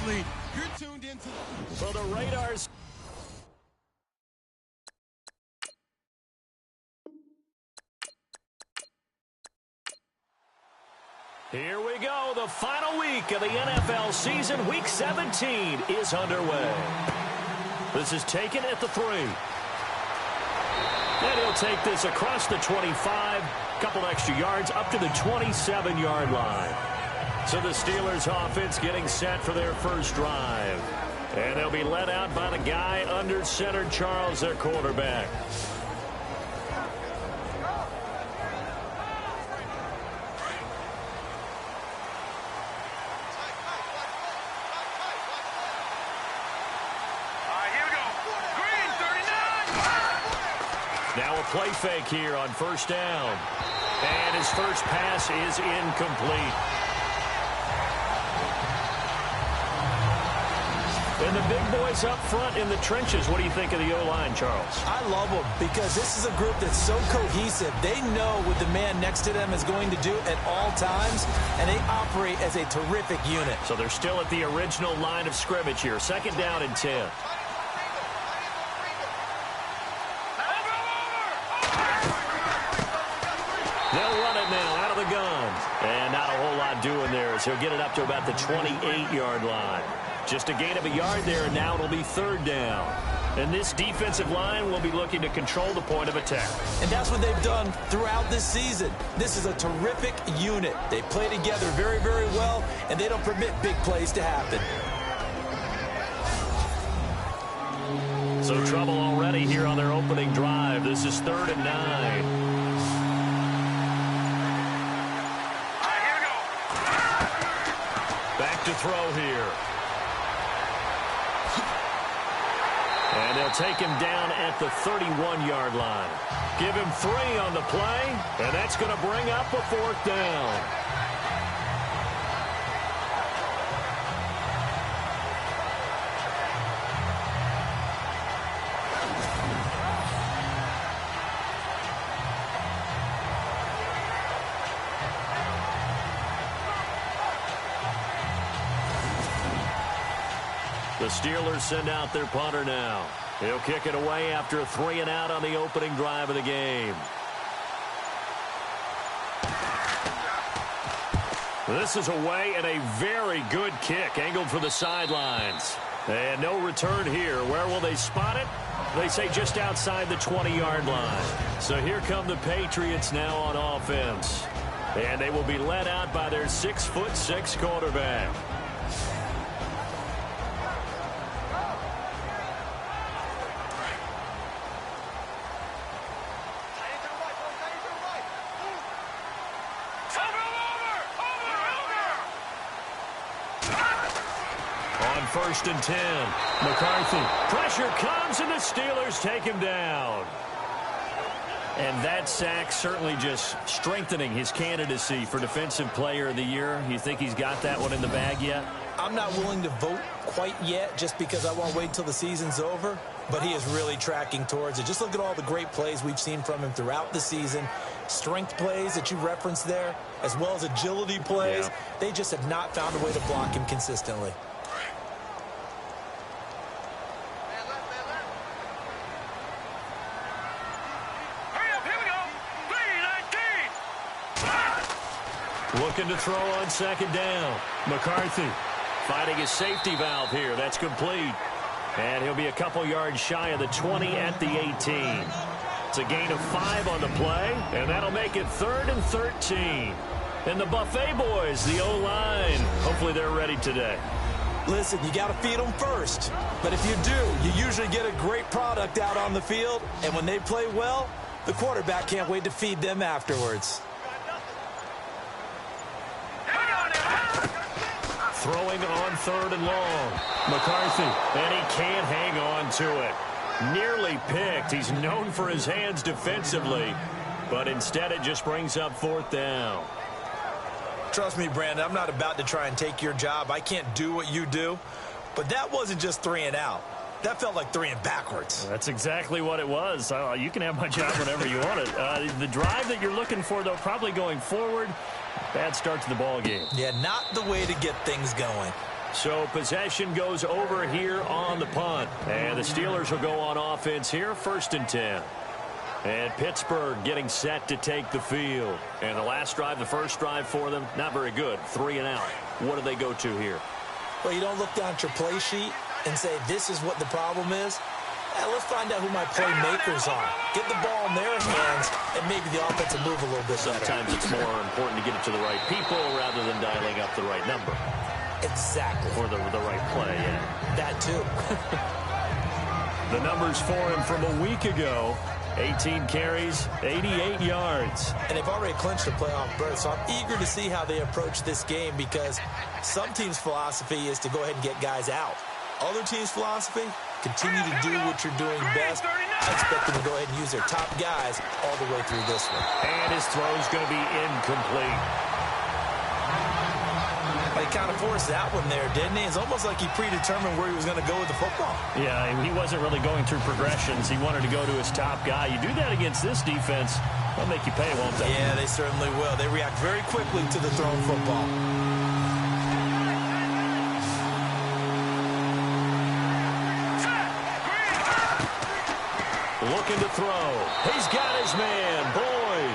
Absolutely. You're tuned into for the Raiders. Here we go. The final week of the NFL season. Week 17 is underway. This is taken at the 3. And he'll take this across the 25. Couple extra yards up to the 27-yard line. So the Steelers offense getting set for their first drive. And they'll be led out by the guy under center, Charles, their quarterback. Now a play fake here on first down. And his first pass is incomplete. And the big boys up front in the trenches. What do you think of the O-line, Charles? I love them because this is a group that's so cohesive. They know what the man next to them is going to do at all times, and they operate as a terrific unit. So they're still at the original line of scrimmage here. Second down and 10. They'll run it now out of the gun. And not a whole lot doing there as he'll get it up to about the 28-yard line. Just a gain of a yard there, and now it'll be third down. And this defensive line will be looking to control the point of attack. And that's what they've done throughout this season. This is a terrific unit. They play together very, very well, and they don't permit big plays to happen. So trouble already here on their opening drive. This is 3rd and 9. Back to throw here. And they'll take him down at the 31-yard line. Give him 3 on the play, and that's going to bring up a 4th down. The Steelers send out their punter now. He'll kick it away after a 3-and-out on the opening drive of the game. This is away and a very good kick angled for the sidelines. And no return here. Where will they spot it? They say just outside the 20-yard line. So here come the Patriots now on offense. And they will be led out by their 6'6" quarterback. First and 10. McCarthy. Pressure comes, and the Steelers take him down. And that sack certainly just strengthening his candidacy for Defensive Player of the Year. You think he's got that one in the bag yet? I'm not willing to vote quite yet just because I want to wait until the season's over. But he is really tracking towards it. Just look at all the great plays we've seen from him throughout the season. Strength plays that you referenced there, as well as agility plays. Yeah. They just have not found a way to block him consistently. Looking to throw on second down. McCarthy fighting his safety valve here. That's complete. And he'll be a couple yards shy of the 20 at the 18. It's a gain of 5 on the play, and that'll make it 3rd and 13. And the Buffet boys, the O-line, hopefully they're ready today. Listen, you got to feed them first. But if you do, you usually get a great product out on the field. And when they play well, the quarterback can't wait to feed them afterwards. Throwing on 3rd and long. McCarthy, and he can't hang on to it. Nearly picked. He's known for his hands defensively, but instead it just brings up 4th down. Trust me, Brandon, I'm not about to try and take your job. I can't do what you do, but that wasn't just 3 and out. That felt like 3 and backwards. That's exactly what it was. You can have my job whenever you want it. The drive that you're looking for, though, probably going forward. Bad start to the ball game. Yeah, not the way to get things going. So possession goes over here on the punt. And the Steelers will go on offense here, 1st and 10. And Pittsburgh getting set to take the field. And the last drive, the first drive for them, not very good. 3 and out. What do they go to here? Well, you don't look down at your play sheet and say, this is what the problem is. Let's find out who my playmakers are. Get the ball in their hands, and maybe the offense will move a little bit better. Sometimes it's more important to get it to the right people rather than dialing up the right number. Exactly. Or the right play, yeah. That too. The numbers for him from a week ago, 18 carries, 88 yards. And they've already clinched a playoff berth, so I'm eager to see how they approach this game because some teams' philosophy is to go ahead and get guys out. Other teams' philosophy, continue to do what you're doing best. I expect them to go ahead and use their top guys all the way through this one. And his throw's going to be incomplete. He kind of forced that one there, didn't he? It's almost like he predetermined where he was going to go with the football. Yeah, he wasn't really going through progressions. He wanted to go to his top guy. You do that against this defense, they'll make you pay, won't they? Yeah, they certainly will. They react very quickly to the thrown football. Looking to throw. He's got his man, Boyd.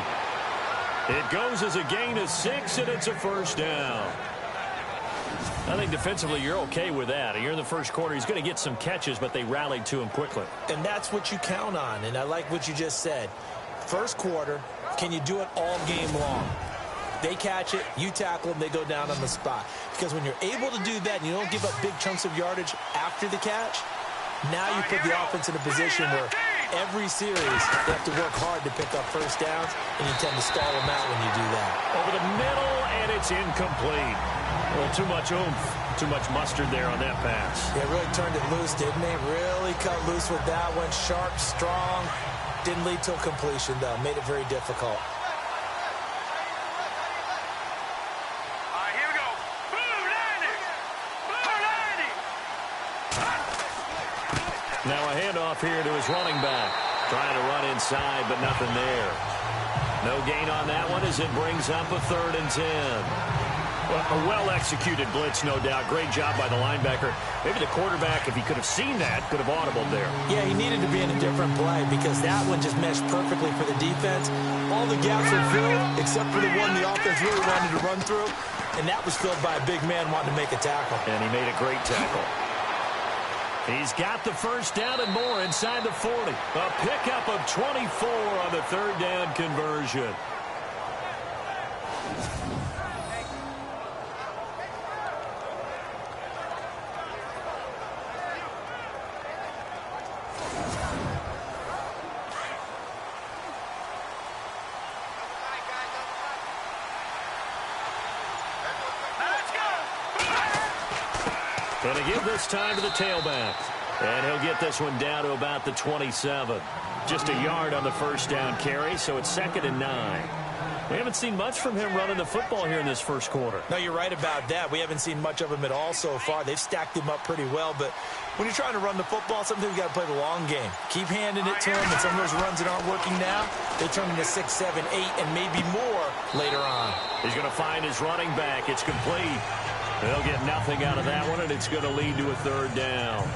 It goes as a gain of 6, and it's a first down. I think defensively you're okay with that. Here in the first quarter, he's going to get some catches, but they rallied to him quickly. And that's what you count on, and I like what you just said. First quarter, can you do it all game long? They catch it, you tackle them, they go down on the spot. Because when you're able to do that and you don't give up big chunks of yardage after the catch, now you put the offense in a position where every series you have to work hard to pick up first downs, and you tend to stall them out when you do that. Over the middle, and it's incomplete. A little too much oomph, too much mustard there on that pass. Yeah, really turned it loose, didn't he? Really cut loose with that one. Sharp, strong. Didn't lead to a completion, though. Made it very difficult. Here we go. Boom, landing. Boom, landing. Now a handoff here to his running back. Trying to run inside, but nothing there. No gain on that one as it brings up a 3rd and 10. Well, a well-executed blitz, no doubt. Great job by the linebacker. Maybe the quarterback, if he could have seen that, could have audibled there. Yeah, he needed to be in a different play because that one just meshed perfectly for the defense. All the gaps were filled except for the one the offense really wanted to run through, and that was filled by a big man wanting to make a tackle. And he made a great tackle. He's got the first down and more inside the 40. A pickup of 24 on the 3rd down conversion. And they give this time to the tailback. And he'll get this one down to about the 27. Just a yard on the first down carry, so it's 2nd and 9. We haven't seen much from him running the football here in this first quarter. No, you're right about that. We haven't seen much of him at all so far. They've stacked him up pretty well, but when you're trying to run the football, sometimes you got to play the long game. Keep handing it to him, and some of those runs that aren't working now, they turn into 6, 7, 8, and maybe more later on. He's going to find his running back. It's complete. They'll get nothing out of that one, and it's going to lead to a 3rd down.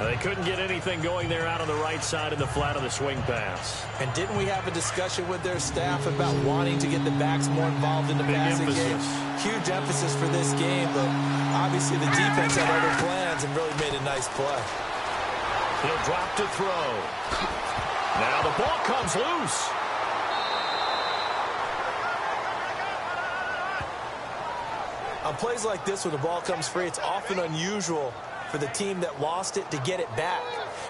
They couldn't get anything going there out on the right side of the flat of the swing pass. And didn't we have a discussion with their staff about wanting to get the backs more involved in the passing game? Huge emphasis for this game, but obviously the defense had other plans and really made a nice play. He'll drop to throw. Now the ball comes loose. On plays like this where the ball comes free, it's often unusual for the team that lost it to get it back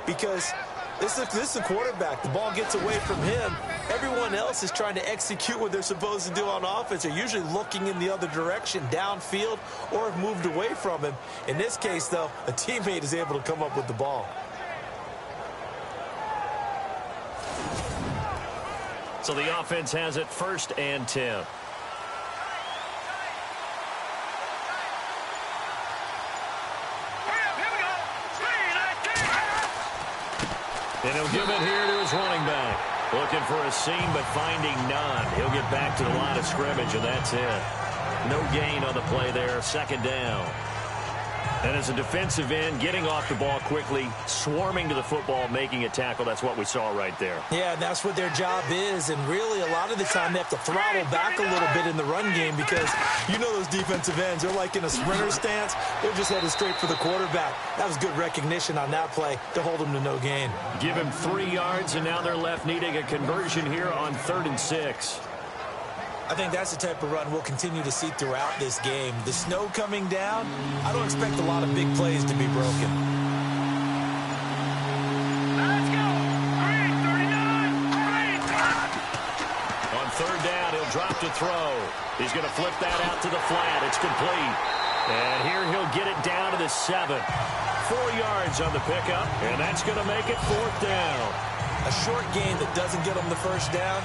because this is the quarterback. The ball gets away from him. Everyone else is trying to execute what they're supposed to do on offense. They're usually looking in the other direction, downfield, or have moved away from him. In this case, though, a teammate is able to come up with the ball. So the offense has it 1st and 10. And he'll give it here to his running back. Looking for a seam, but finding none. He'll get back to the line of scrimmage, and that's it. No gain on the play there. 2nd down. And as a defensive end, getting off the ball quickly, swarming to the football, making a tackle, that's what we saw right there. Yeah, and that's what their job is. And really, a lot of the time, they have to throttle back a little bit in the run game because you know those defensive ends, they're like in a sprinter stance. They're just headed straight for the quarterback. That was good recognition on that play to hold him to no gain. Give him 3 yards, and now they're left needing a conversion here on 3rd and 6. I think that's the type of run we'll continue to see throughout this game. The snow coming down, I don't expect a lot of big plays to be broken. Let's go. 339. On 3rd down, he'll drop to throw. He's going to flip that out to the flat. It's complete. And here he'll get it down to the 7. 4 yards on the pickup, and that's going to make it 4th down. A short gain that doesn't get them the first down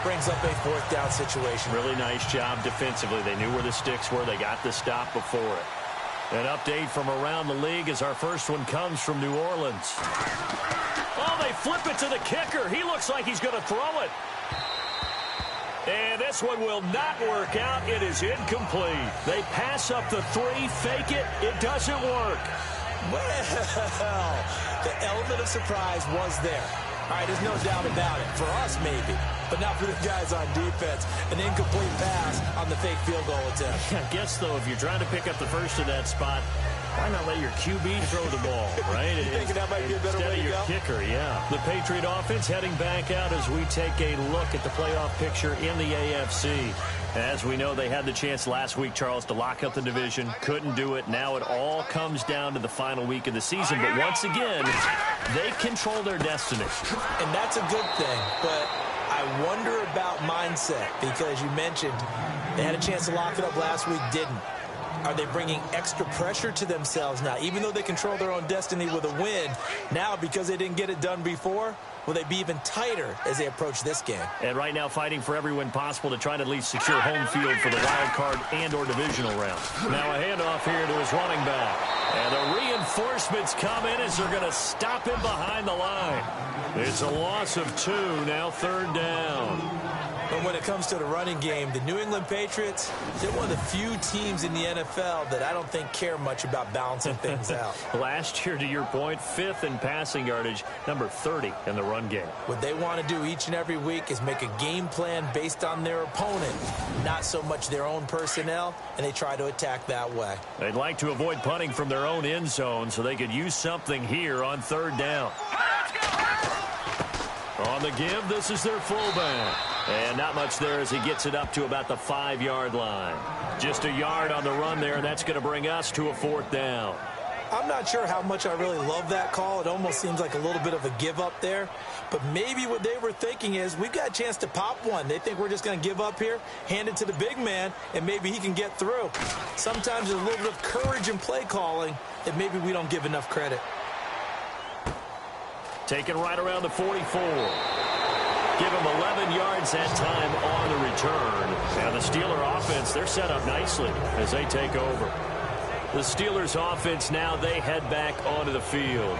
brings up a 4th down situation. Really nice job defensively. They knew where the sticks were. They got the stop before it. An update from around the league as our first one comes from New Orleans. Oh, they flip it to the kicker. He looks like he's going to throw it. And this one will not work out. It is incomplete. They pass up the 3, fake it. It doesn't work. Well, the element of surprise was there. All right, there's no doubt about it. For us, maybe. But not for the guys on defense. An incomplete pass on the fake field goal attempt. I guess, though, if you're trying to pick up the first in that spot, why not let your QB throw the ball, right? You thinking that might be a better way to your go? Kicker, yeah. The Patriot offense heading back out as we take a look at the playoff picture in the AFC. As we know, they had the chance last week, Charles, to lock up the division. Couldn't do it. Now it all comes down to the final week of the season. But once again, they control their destiny. And that's a good thing. But I wonder about mindset because you mentioned they had a chance to lock it up last week, didn't. Are they bringing extra pressure to themselves now? Even though they control their own destiny with a win, now because they didn't get it done before, will they be even tighter as they approach this game? And right now fighting for every win possible to try to at least secure home field for the wild card and or divisional round. Now a handoff here to his running back. And the reinforcements come in as they're going to stop him behind the line. It's a loss of 2, now 3rd down. But when it comes to the running game, the New England Patriots, they're one of the few teams in the NFL that I don't think care much about balancing things out. Last year, to your point, 5th in passing yardage, number 30 in the run game. What they want to do each and every week is make a game plan based on their opponent, not so much their own personnel, and they try to attack that way. They'd like to avoid punting from their own end zone so they could use something here on 3rd down. On the give, this is their fullback. And not much there as he gets it up to about the 5-yard line. Just a yard on the run there, and that's going to bring us to a 4th down. I'm not sure how much I really love that call. It almost seems like a little bit of a give up there. But maybe what they were thinking is we've got a chance to pop one. They think we're just going to give up here, hand it to the big man, and maybe he can get through. Sometimes there's a little bit of courage in play calling that maybe we don't give enough credit. Taken right around the 44. Give him 11 yards that time on the return. And the Steeler offense, they're set up nicely as they take over. The Steelers offense now, they head back onto the field.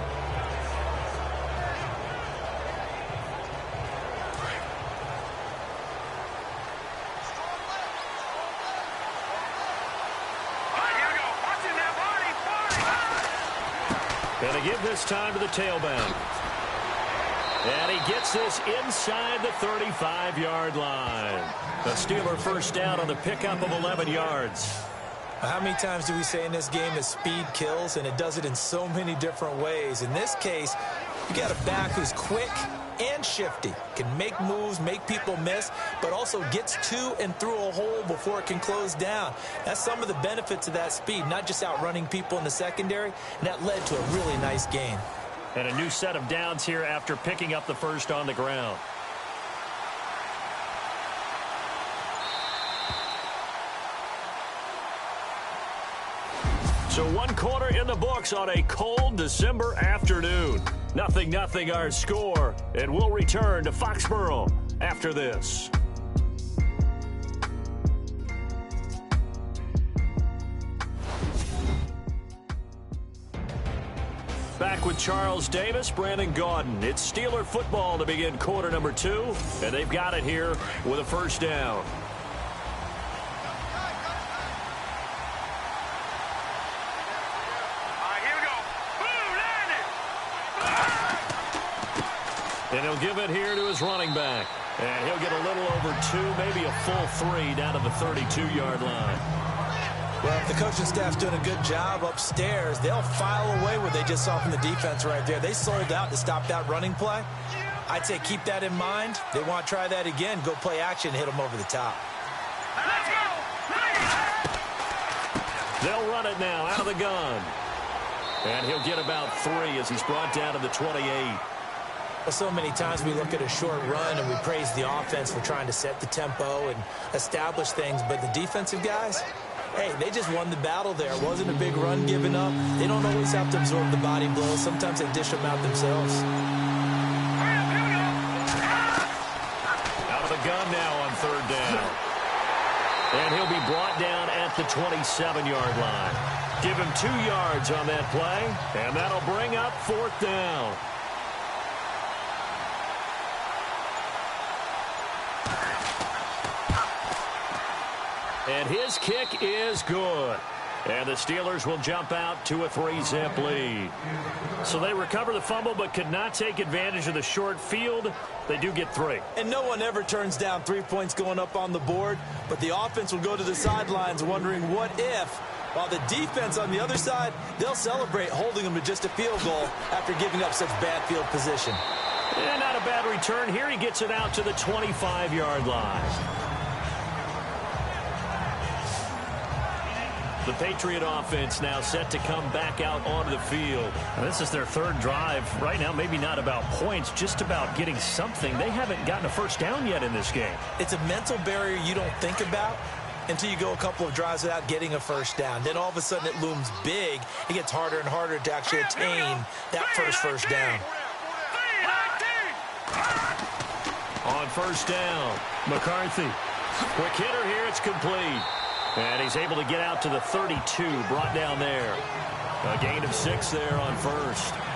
And they give this time to the tailback. And he gets this inside the 35-yard line. The Steeler first down on the pickup of 11 yards. How many times do we say in this game that speed kills, and it does it in so many different ways? In this case, you got a back who's quick and shifty, can make moves, make people miss, but also gets to and through a hole before it can close down. That's some of the benefits of that speed, not just outrunning people in the secondary, and that led to a really nice gain. And a new set of downs here after picking up the first on the ground. So 1 quarter in the books on a cold December afternoon. 0-0 our score, and we'll return to Foxborough after this. Back with Charles Davis, Brandon Gaudin. It's Steeler football to begin quarter number 2, and they've got it here with a first down. And he'll give it here to his running back. And he'll get a little over 2, maybe a full 3 down to the 32-yard line. Well, if the coaching staff's doing a good job upstairs, they'll file away what they just saw from the defense right there. They sold out to stop that running play. I'd say keep that in mind. They want to try that again. Go play action, hit them over the top. Let's go! They'll run it now out of the gun. And he'll get about 3 as he's brought down to the 28. Well, so many times we look at a short run and we praise the offense for trying to set the tempo and establish things. But the defensive guys, hey, they just won the battle there. It wasn't a big run given up. They don't always have to absorb the body blows. Sometimes they dish them out themselves. Out of the gun now on 3rd down. And he'll be brought down at the 27-yard line. Give him 2 yards on that play, and that'll bring up 4th down. And his kick is good. And the Steelers will jump out to a 3-zip lead. So they recover the fumble but could not take advantage of the short field. They do get 3. And no one ever turns down 3 points going up on the board, but the offense will go to the sidelines wondering what if, while the defense on the other side, they'll celebrate holding them to just a field goal after giving up such bad field position. And not a bad return here. He gets it out to the 25-yard line. The Patriot offense now set to come back out onto the field. And this is their 3rd drive. Right now, maybe not about points, just about getting something. They haven't gotten a first down yet in this game. It's a mental barrier you don't think about until you go a couple of drives without getting a first down. Then all of a sudden it looms big. It gets harder and harder to actually attain that first down. On 1st down, McCarthy. Quick hitter here, it's complete. And he's able to get out to the 32, brought down there. A gain of 6 there on 1st.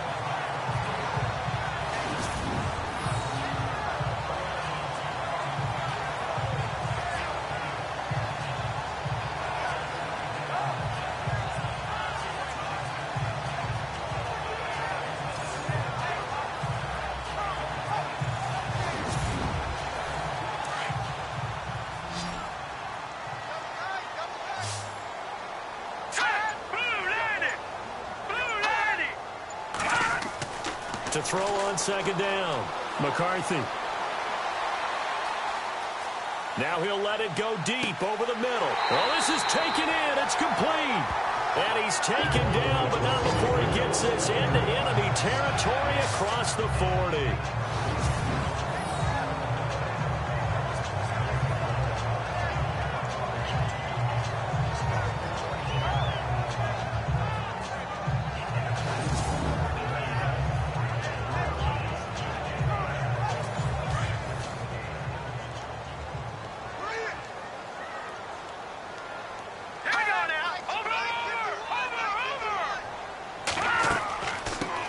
To throw on 2nd down, McCarthy. Now he'll let it go deep over the middle. Well, this is taken in. It's complete. And he's taken down, but not before he gets this into enemy territory across the 40.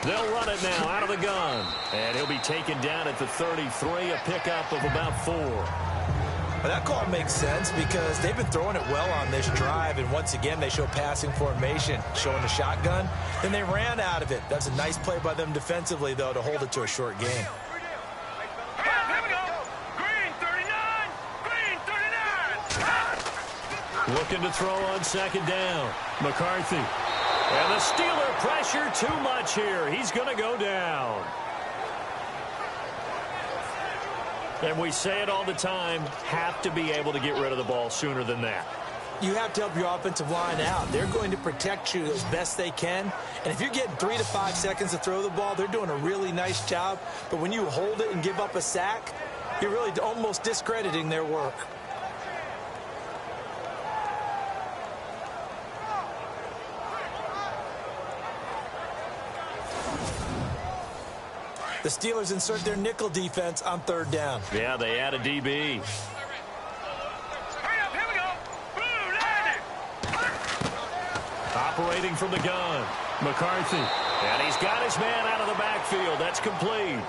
They'll run it now out of the gun. And he'll be taken down at the 33, a pickup of about 4. Well, that call makes sense because they've been throwing it well on this drive, and once again they show passing formation, showing the shotgun. Then they ran out of it. That's a nice play by them defensively, though, to hold it to a short game. Looking to throw on 2nd down. McCarthy. And the Steeler pressure too much here. He's going to go down. And we say it all the time, have to be able to get rid of the ball sooner than that. You have to help your offensive line out. They're going to protect you as best they can. And if you're getting 3 to 5 seconds to throw the ball, they're doing a really nice job. But when you hold it and give up a sack, you're really almost discrediting their work. The Steelers insert their nickel defense on 3rd down. Yeah, they add a DB. Operating from the gun, McCarthy. And he's got his man out of the backfield. That's complete.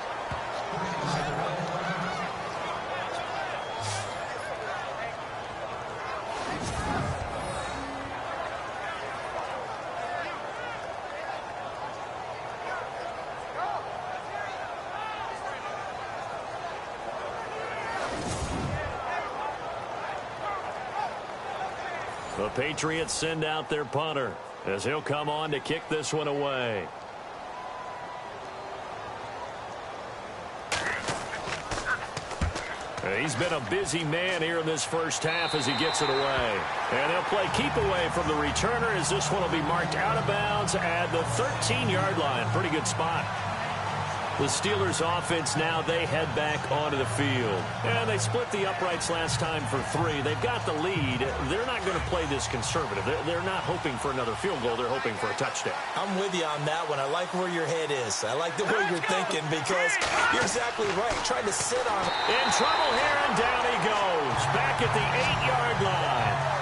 The Patriots send out their punter as he'll come on to kick this one away. He's been a busy man here in this first half as he gets it away. And he'll play keep away from the returner as this one will be marked out of bounds at the 13-yard line. Pretty good spot. The Steelers offense now, they head back onto the field. And they split the uprights last time for 3. They've got the lead. They're not going to play this conservative. They're not hoping for another field goal. They're hoping for a touchdown. I'm with you on that one. I like where your head is. I like the way you're thinking because you're exactly right. Trying to sit on it. In trouble here, and down he goes. Back at the 8-yard line.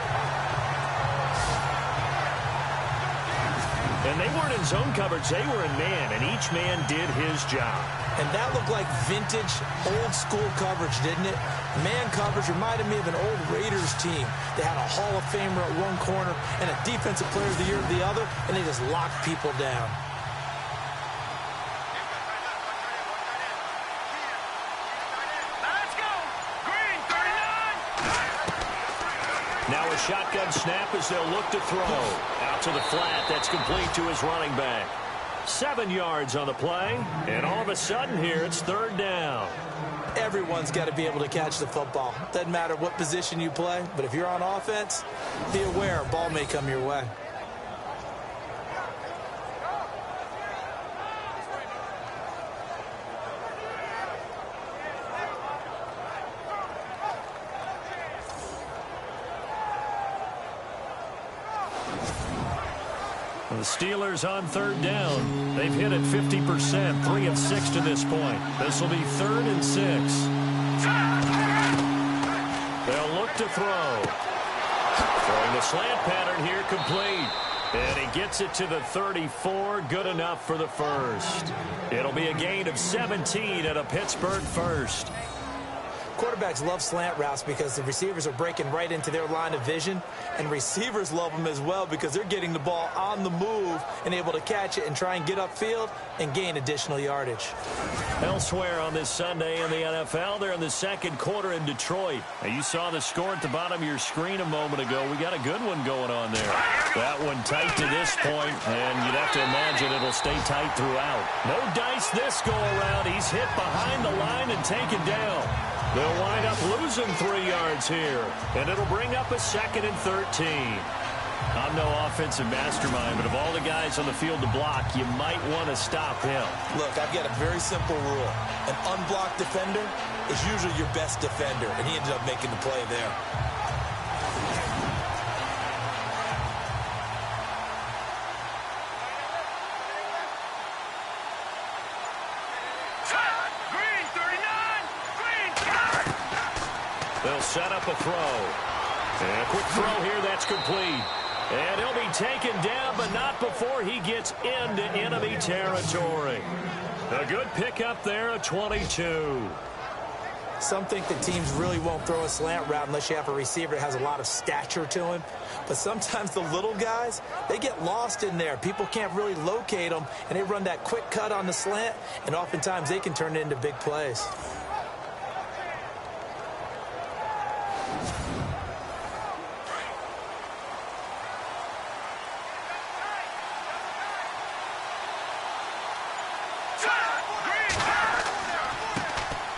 And they weren't in zone coverage. They were in man, and each man did his job. And that looked like vintage, old-school coverage, didn't it? Man coverage reminded me of an old Raiders team. They had a Hall of Famer at one corner and a Defensive Player of the Year at the other, and they just locked people down. Let's go. Green, 39. Now a shotgun snap as they'll look to throw. Out to the flat. That's complete to his running back. 7 yards on the play. And all of a sudden here, it's 3rd down. Everyone's got to be able to catch the football. Doesn't matter what position you play, but if you're on offense, be aware a ball may come your way. The Steelers on 3rd down. They've hit it 50%, 3 of 6 to this point. This will be 3rd and 6. They'll look to throw. Throwing the slant pattern here, complete. And he gets it to the 34, good enough for the first. It'll be a gain of 17 at a Pittsburgh first. Quarterbacks love slant routes because the receivers are breaking right into their line of vision, and receivers love them as well because they're getting the ball on the move and able to catch it and try and get upfield and gain additional yardage. Elsewhere on this Sunday in the NFL, they're in the second quarter in Detroit. Now, you saw the score at the bottom of your screen a moment ago. We got a good one going on there. That one tight to this point, and you'd have to imagine it'll stay tight throughout. No dice this go around. He's hit behind the line and taken down. They'll wind up losing 3 yards here, and it'll bring up a 2nd and 13. I'm no offensive mastermind, but of all the guys on the field to block, you might want to stop him. Look, I've got a very simple rule. An unblocked defender is usually your best defender, and he ended up making the play there. They'll set up a throw. And a quick throw here, that's complete. And he'll be taken down, but not before he gets into enemy territory. A good pickup there, a 22. Some think that teams really won't throw a slant route unless you have a receiver that has a lot of stature to him. But sometimes the little guys, they get lost in there. People can't really locate them, and they run that quick cut on the slant, and oftentimes they can turn it into big plays.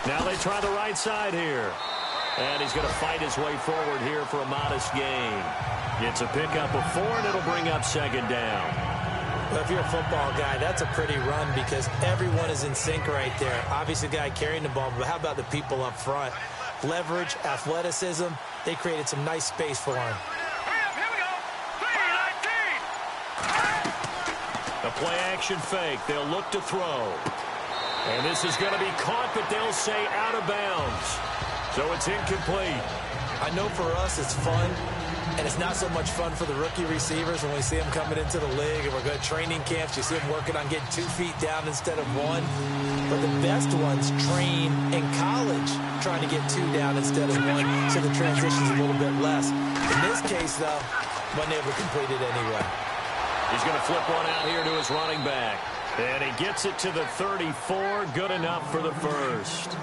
Now they try the right side here. And he's going to fight his way forward here for a modest gain. Gets a pickup of 4, and it'll bring up 2nd down. Well, if you're a football guy, that's a pretty run because everyone is in sync right there. Obviously, the guy carrying the ball, but how about the people up front? Leverage, athleticism, they created some nice space for him. Here we go. 3-19. A play-action fake. They'll look to throw. And this is going to be caught, but they'll say out of bounds. So it's incomplete. I know for us it's fun, and it's not so much fun for the rookie receivers when we see them coming into the league and we're going to training camps. You see them working on getting 2 feet down instead of 1. But the best ones train in college trying to get 2 down instead of 1, so the transition's a little bit less. In this case, though, wasn't able to complete it anyway. He's going to flip one out here to his running back. And he gets it to the 34, good enough for the first.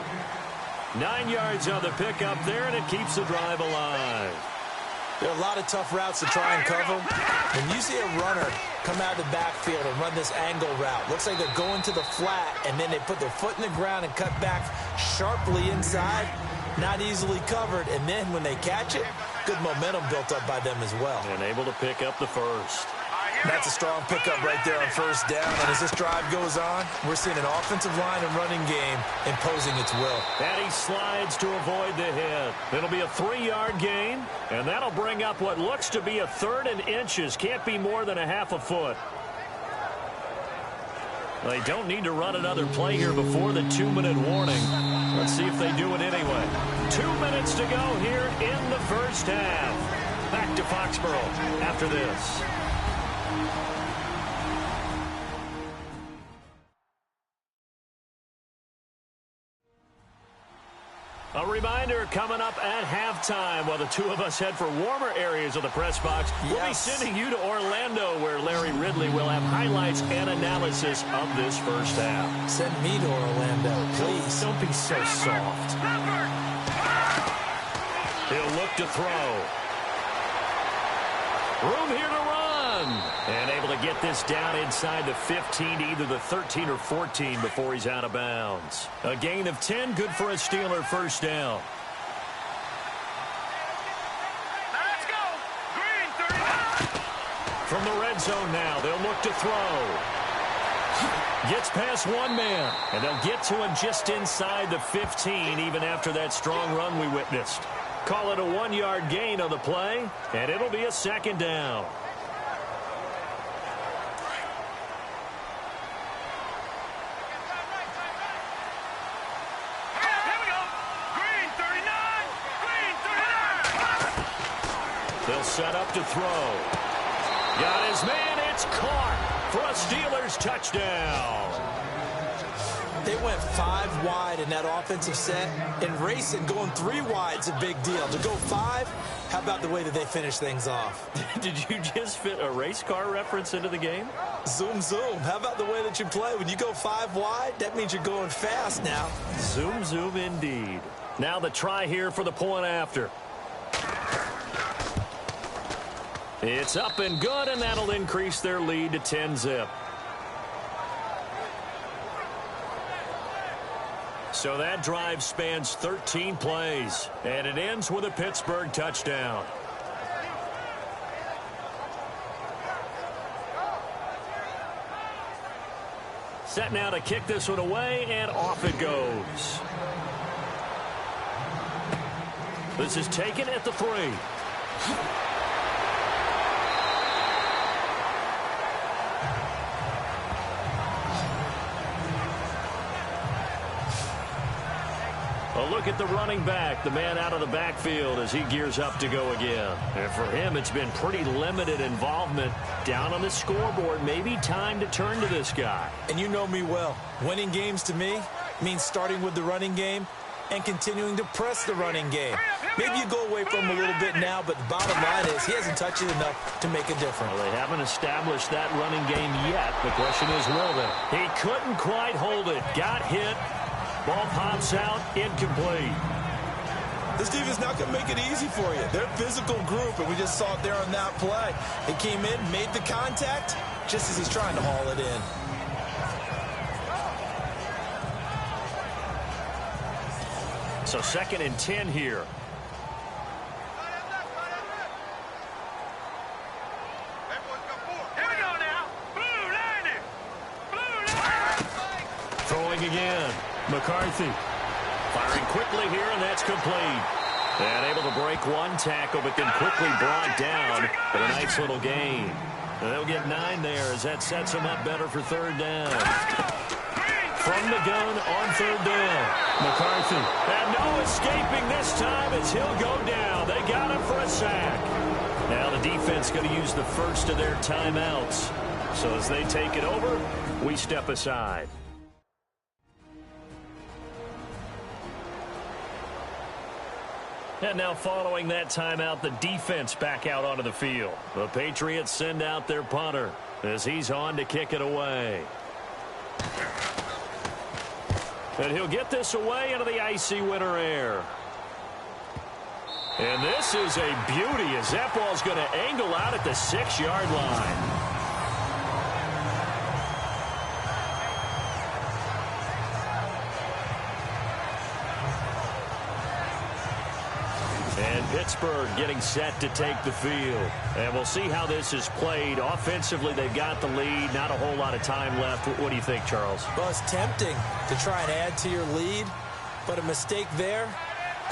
9 yards on the pickup there, and it keeps the drive alive. There are a lot of tough routes to try and cover. When you see a runner come out of the backfield and run this angle route, looks like they're going to the flat, and then they put their foot in the ground and cut back sharply inside, not easily covered, and then when they catch it, good momentum built up by them as well. And able to pick up the first. That's a strong pickup right there on first down. And as this drive goes on, we're seeing an offensive line and running game imposing its will. And he slides to avoid the hit. It'll be a 3-yard gain, and that'll bring up what looks to be a 3rd and inches. Can't be more than a half a foot. They don't need to run another play here before the 2-minute warning. Let's see if they do it anyway. 2 minutes to go here in the first half. Back to Foxborough after this. A reminder coming up at halftime while the two of us head for warmer areas of the press box. We'll be sending you to Orlando where Larry Ridley will have highlights and analysis of this first half. Send me to Orlando, please. Don't be so soft. He'll look to throw. Room here to run. And able to get this down inside the 15 to either the 13 or 14 before he's out of bounds. A gain of 10, good for a Steeler first down. Let's go. Green 39. From the red zone now, they'll look to throw. Gets past one man, and they'll get to him just inside the 15 even after that strong run we witnessed. Call it a 1-yard gain on the play, and it'll be a second down. Here we go. Green 39. Green 39. They'll set up to throw. Got his man. It's caught for a Steelers touchdown. They went 5 wide in that offensive set, and racing going 3 wide is a big deal. To go 5, how about the way that they finish things off? Did you just fit a race car reference into the game? Zoom, zoom. How about the way that you play? When you go 5 wide, that means you're going fast now. Zoom, zoom indeed. Now the try here for the point after. It's up and good, and that'll increase their lead to 10-zip. So that drive spans 13 plays, and it ends with a Pittsburgh touchdown. Set now to kick this one away, and off it goes. This is taken at the 3. A look at the running back, the man out of the backfield as he gears up to go again. And for him, it's been pretty limited involvement down on the scoreboard. Maybe time to turn to this guy. And you know me well. Winning games to me means starting with the running game and continuing to press the running game. Maybe you go away from him a little bit now, but the bottom line is he hasn't touched it enough to make a difference. Well, they haven't established that running game yet. The question is, will they? He couldn't quite hold it. Got hit. Ball pops out, incomplete. This defense not going to make it easy for you. They're a physical group, and we just saw it there on that play. He came in, made the contact, just as he's trying to haul it in. So 2nd and 10 here. Here we go now. Blue line. Blue line. Throwing again. McCarthy firing quickly here, and that's complete. And able to break one tackle, but then quickly brought down for a nice little gain. And they'll get 9 there as that sets them up better for 3rd down. From the gun on 3rd down. McCarthy. And no escaping this time as he'll go down. They got him for a sack. Now the defense going to use the first of their timeouts. So as they take it over, we step aside. And now following that timeout, the defense back out onto the field. The Patriots send out their punter as he's on to kick it away. And he'll get this away into the icy winter air. And this is a beauty as that ball's going to angle out at the 6-yard line. And Pittsburgh getting set to take the field. And we'll see how this is played. Offensively, they've got the lead. Not a whole lot of time left. What do you think, Charles? Well, it's tempting to try and add to your lead, but a mistake there,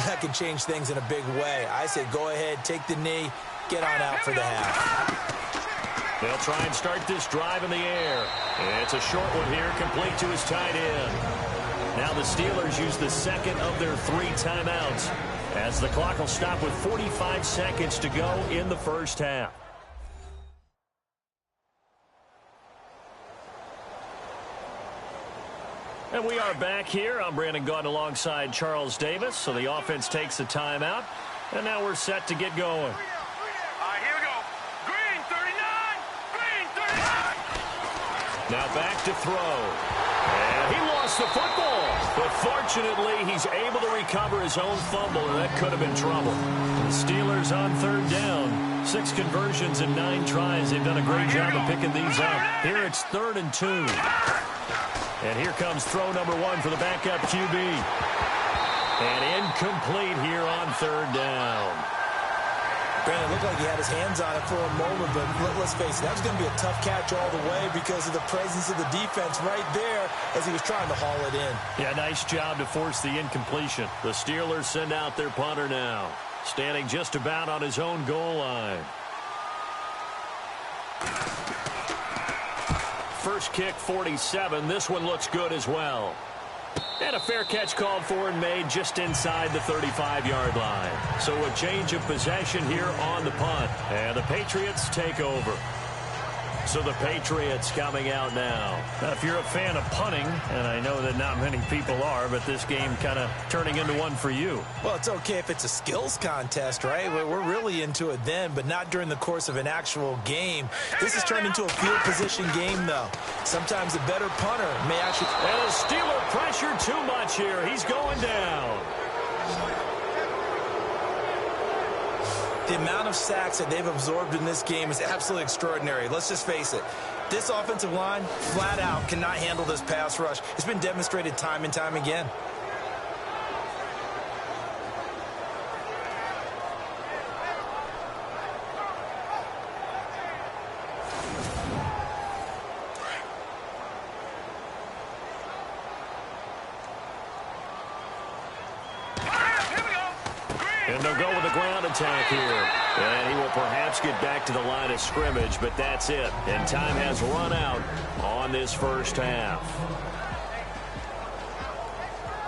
that can change things in a big way. I say go ahead, take the knee, get on out for the half. They'll try and start this drive in the air. It's a short one here, complete to his tight end. Now the Steelers use the second of their 3 timeouts, as the clock will stop with 45 seconds to go in the first half. And we are back here. I'm Brandon Gaudin alongside Charles Davis. So the offense takes a timeout, and now we're set to get going. All right, here we go. Green 39. Green 39. Now back to throw. And he lost the football. But fortunately, he's able to recover his own fumble, and that could have been trouble. The Steelers on third down. 6 conversions in 9 tries. They've done a great job of picking these up. Here it's 3rd and 2. And here comes throw number 1 for the backup QB. And incomplete here on 3rd down. Brandon, looked like he had his hands on it for a moment, but let's face it, that was going to be a tough catch all the way because of the presence of the defense right there as he was trying to haul it in. Yeah, nice job to force the incompletion. The Steelers send out their punter now, standing just about on his own goal line. First kick, 47. This one looks good as well. And a fair catch called for and made just inside the 35-yard line. So a change of possession here on the punt. And the Patriots take over. So the Patriots coming out now. Now, if you're a fan of punting, and I know that not many people are, but this game kind of turning into one for you. Well, it's okay if it's a skills contest, right? We're really into it then, but not during the course of an actual game. This has turned into a field position game, though. Sometimes a better punter may actually... And a Steeler pressure too much here. He's going down. The amount of sacks that they've absorbed in this game is absolutely extraordinary. Let's just face it. This offensive line, flat out, cannot handle this pass rush. It's been demonstrated time and time again. And they'll go with a ground attack here. And he will perhaps get back to the line of scrimmage, but that's it. And time has run out on this first half.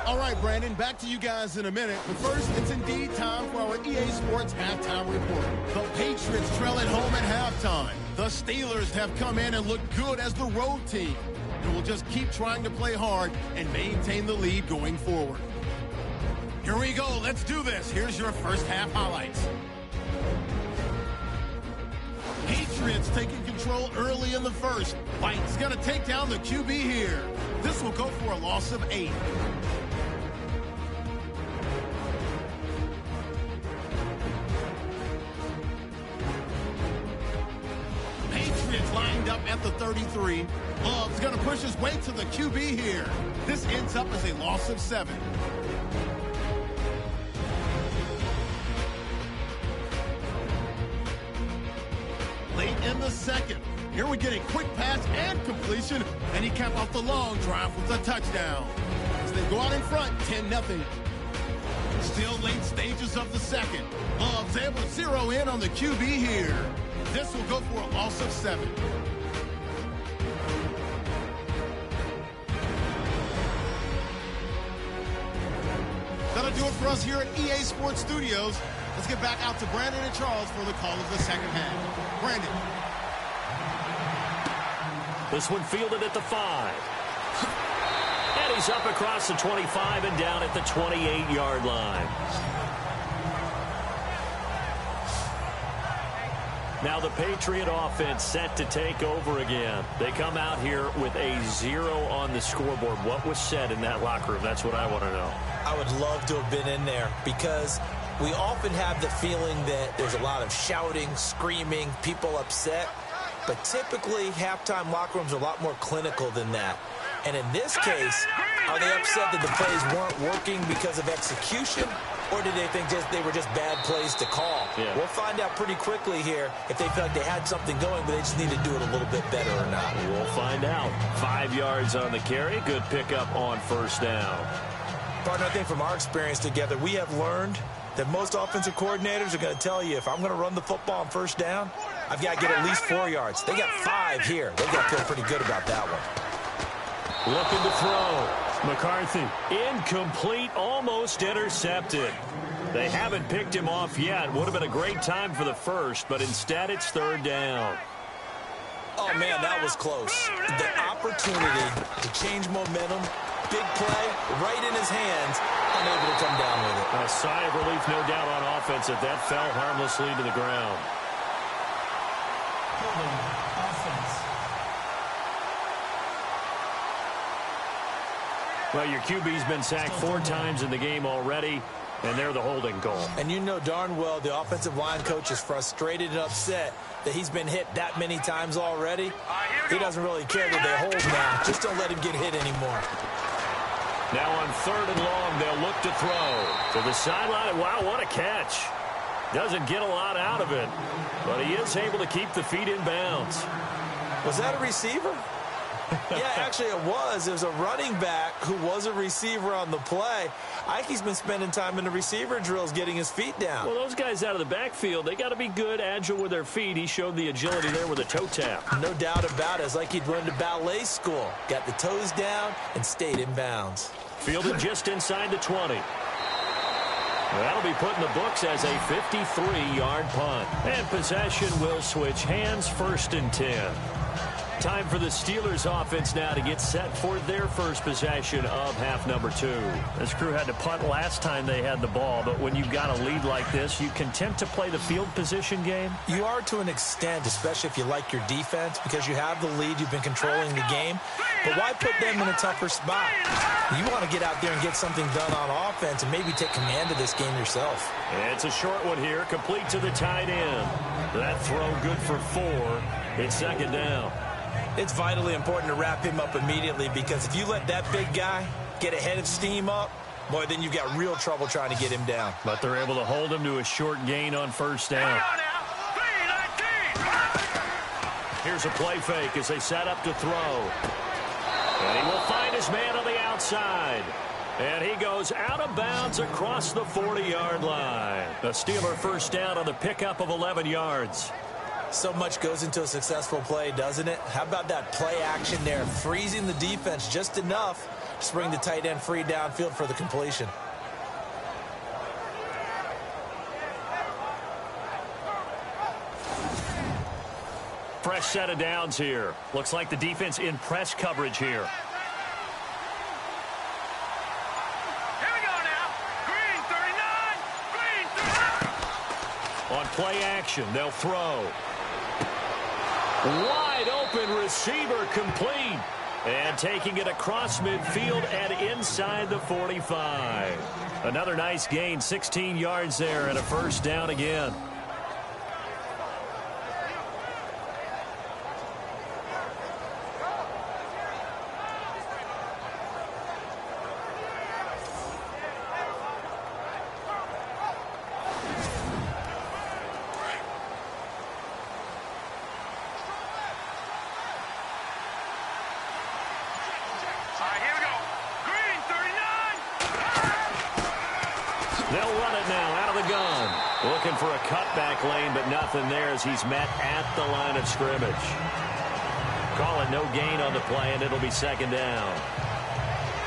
All right, Brandon, back to you guys in a minute. But first, it's indeed time for our EA Sports Halftime Report. The Patriots trail at home at halftime. The Steelers have come in and looked good as the road team. And we'll just keep trying to play hard and maintain the lead going forward. Here we go. Let's do this. Here's your first half highlights. Patriots taking control early in the first. White's going to take down the QB here. This will go for a loss of 8. Patriots lined up at the 33. Love's going to push his way to the QB here. This ends up as a loss of 7. Late in the second. Here we get a quick pass and completion, and he capped off the long drive with a touchdown. As they go out in front, 10-0. Still late stages of the second. Love's able to zero in on the QB here. This will go for a loss of 7. That'll do it for us here at EA Sports Studios. Let's get back out to Brandon and Charles for the call of the second half. Brandon. This one fielded at the 5. And he's up across the 25 and down at the 28-yard line. Now the Patriot offense set to take over again. They come out here with a 0 on the scoreboard. What was said in that locker room? That's what I want to know. I would love to have been in there because we often have the feeling that there's a lot of shouting, screaming, people upset. But typically, halftime locker rooms are a lot more clinical than that. And in this case, are they upset that the plays weren't working because of execution? Or did they think they were just bad plays to call? Yeah. We'll find out pretty quickly here if they feel like they had something going, but they just need to do it a little bit better or not. We'll find out. 5 yards on the carry. Good pickup on first down. Partner, I think from our experience together, we have learned that most offensive coordinators are going to tell you if I'm going to run the football on first down, I've got to get at least 4 yards. They got 5 here. They've got to feel pretty good about that one. Looking to throw. McCarthy. Incomplete, almost intercepted. They haven't picked him off yet. Would have been a great time for the first, but instead it's third down. Oh, man, that was close. The opportunity to change momentum, big play, right in his hands, unable to come down with it. A sigh of relief, no doubt, on offense if that fell harmlessly to the ground. Well, your QB's been sacked 4 times in the game already, and they're the holding goal. And you know darn well the offensive line coach is frustrated and upset that he's been hit that many times already. He doesn't really care that they hold now. Just don't let him get hit anymore. Now on 3rd and long, they'll look to throw. To the sideline. Wow, what a catch. Doesn't get a lot out of it, but he is able to keep the feet in bounds. Was that a receiver? Yeah, actually it was. It was a running back who was a receiver on the play. I think he's been spending time in the receiver drills getting his feet down. Well, those guys out of the backfield, they got to be good, agile with their feet. He showed the agility there with a toe tap. No doubt about it. It's like he'd run to ballet school. Got the toes down and stayed in bounds. Fielded just inside the 20. That'll be put in the books as a 53-yard punt. And possession will switch hands, 1st and 10. Time for the Steelers offense now to get set for their first possession of half number 2. This crew had to punt last time they had the ball, but when you've got a lead like this, you can tempt to play the field position game. You are to an extent, especially if you like your defense, because you have the lead, you've been controlling the game. But why put them in a tougher spot? You want to get out there and get something done on offense and maybe take command of this game yourself. It's a short one here, complete to the tight end. That throw good for 4. It's 2nd down. It's vitally important to wrap him up immediately because if you let that big guy get a head of steam up, boy, then you've got real trouble trying to get him down. But they're able to hold him to a short gain on first down. Here's a play fake as they set up to throw. And he will find his man on the outside. And he goes out of bounds across the 40-yard line. The Steeler first down on the pickup of 11 yards. So much goes into a successful play, doesn't it? How about that play action there, freezing the defense just enough to bring the tight end free downfield for the completion. Fresh set of downs here. Looks like the defense in press coverage here. Here we go now. Green 39. Green 39. On play action, they'll throw. Wide open receiver complete. And taking it across midfield and inside the 45. Another nice gain, 16 yards there and a first down again. They'll run it now out of the gun. Looking for a cutback lane, but nothing there as he's met at the line of scrimmage. Call it no gain on the play, and it'll be 2nd down.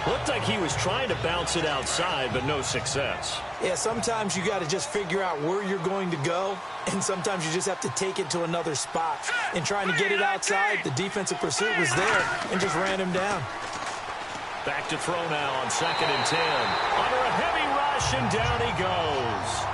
Looked like he was trying to bounce it outside, but no success. Yeah, sometimes you got to just figure out where you're going to go, and sometimes you just have to take it to another spot. In trying to get it outside, the defensive pursuit was there and just ran him down. Back to throw now on 2nd and 10. Under a heavy rush, and down he goes.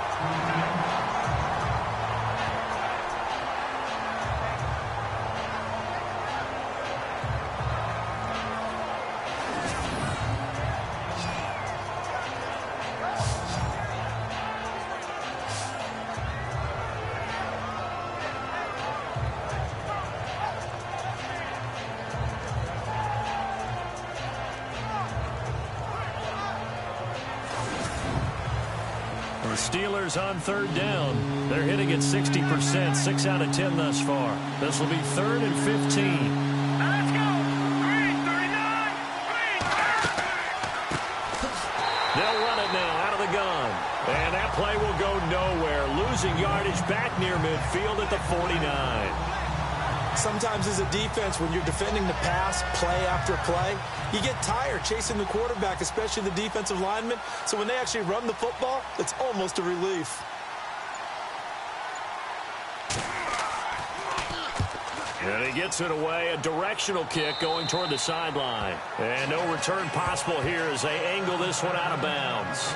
The Steelers on third down. They're hitting at 60%, 6 out of 10 thus far. This will be 3rd and 15. Let's go! Green 39! Green! They'll run it now out of the gun. And that play will go nowhere. Losing yardage back near midfield at the 49. Sometimes as a defense, when you're defending the pass, play after play, you get tired chasing the quarterback, especially the defensive lineman. So when they actually run the football, it's almost a relief. And he gets it away, a directional kick going toward the sideline. And no return possible here as they angle this one out of bounds.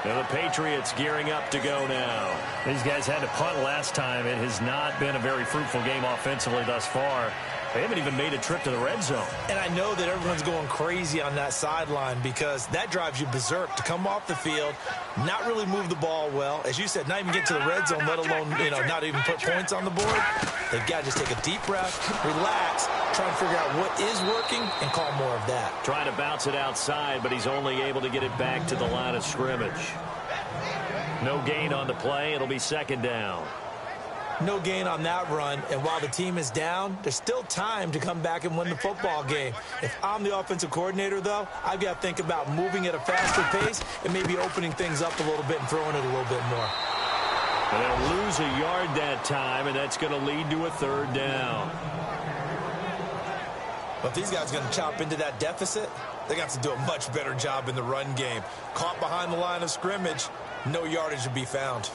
And the Patriots gearing up to go now. These guys had to punt last time. It has not been a very fruitful game offensively thus far. They haven't even made a trip to the red zone. And I know that everyone's going crazy on that sideline because that drives you berserk to come off the field, not really move the ball well. As you said, not even get to the red zone, let alone, not even put points on the board. They've got to just take a deep breath, relax, try and figure out what is working, and call more of that. Trying to bounce it outside, but he's only able to get it back to the line of scrimmage. No gain on the play. It'll be 2nd down. No gain on that run, and while the team is down, there's still time to come back and win the football game. If I'm the offensive coordinator, though, I've got to think about moving at a faster pace and maybe opening things up a little bit and throwing it a little bit more. And they'll lose a yard that time, and that's going to lead to a 3rd down. But if these guys are going to chop into that deficit, they're going to have to do a much better job in the run game. Caught behind the line of scrimmage, no yardage to be found.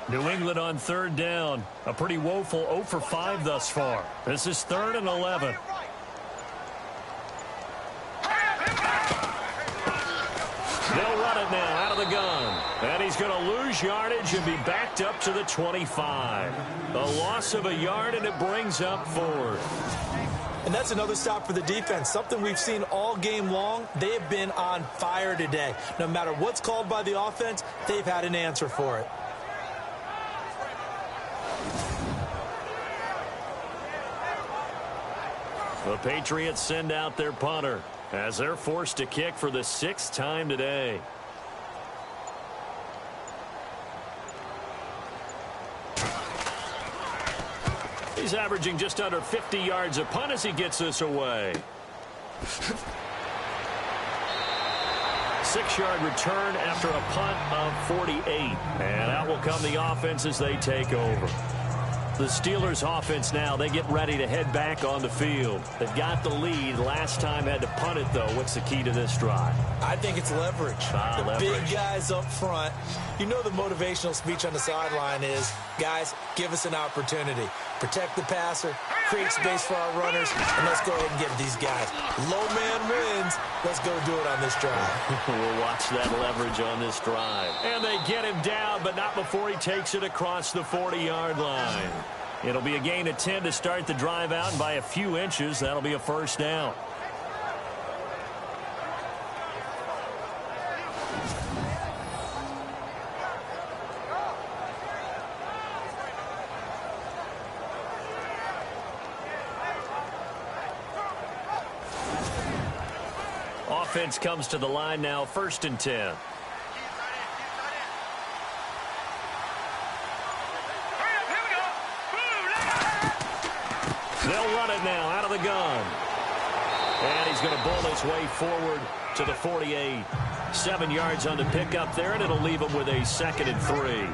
New England on 3rd down. A pretty woeful 0 for 5 thus far. This is 3rd and 11. They'll run it now out of the gun. And he's going to lose yardage and be backed up to the 25. A loss of a yard, and it brings up 4th. And that's another stop for the defense. Something we've seen all game long. They have been on fire today. No matter what's called by the offense, they've had an answer for it. The Patriots send out their punter as they're forced to kick for the 6th time today. He's averaging just under 50 yards a punt as he gets this away. 6-yard return after a punt of 48. And out will come the offense as they take over. The Steelers offense now, they get ready to head back on the field. They've got the lead. Last time had to punt it, though. What's the key to this drive? I think it's leverage. Leverage. Big guys up front. You know the motivational speech on the sideline is, guys, give us an opportunity. Protect the passer, create space for our runners, and let's go ahead and get these guys. Low man wins. Let's go do it on this drive. We'll watch that leverage on this drive. And they get him down, but not before he takes it across the 40-yard line. It'll be a gain of 10 to start the drive out, and by a few inches, that'll be a 1st down. Offense comes to the line now, 1st and 10. They'll run it now out of the gun. And he's going to bowl his way forward to the 48. 7 yards on the pickup there, and it'll leave him with a 2nd and 3.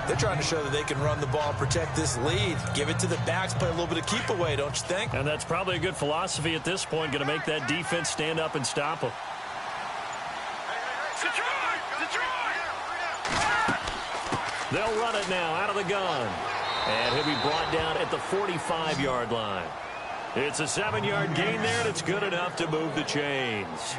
They're trying to show that they can run the ball and protect this lead. Give it to the backs, play a little bit of keep away, don't you think? And that's probably a good philosophy at this point, going to make that defense stand up and stop them. They'll run it now out of the gun. And he'll be brought down at the 45-yard line. It's a 7-yard gain there, and it's good enough to move the chains.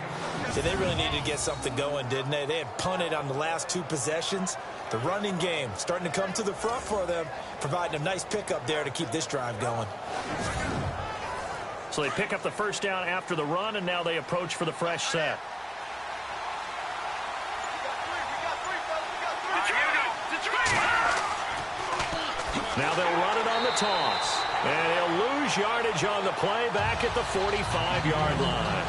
Yeah, they really needed to get something going, didn't they? They had punted on the last 2 possessions. The running game starting to come to the front for them, providing a nice pickup there to keep this drive going. So they pick up the 1st down after the run, and now they approach for the fresh set. Here we Now they'll run it on the toss. And he'll lose yardage on the play back at the 45-yard line.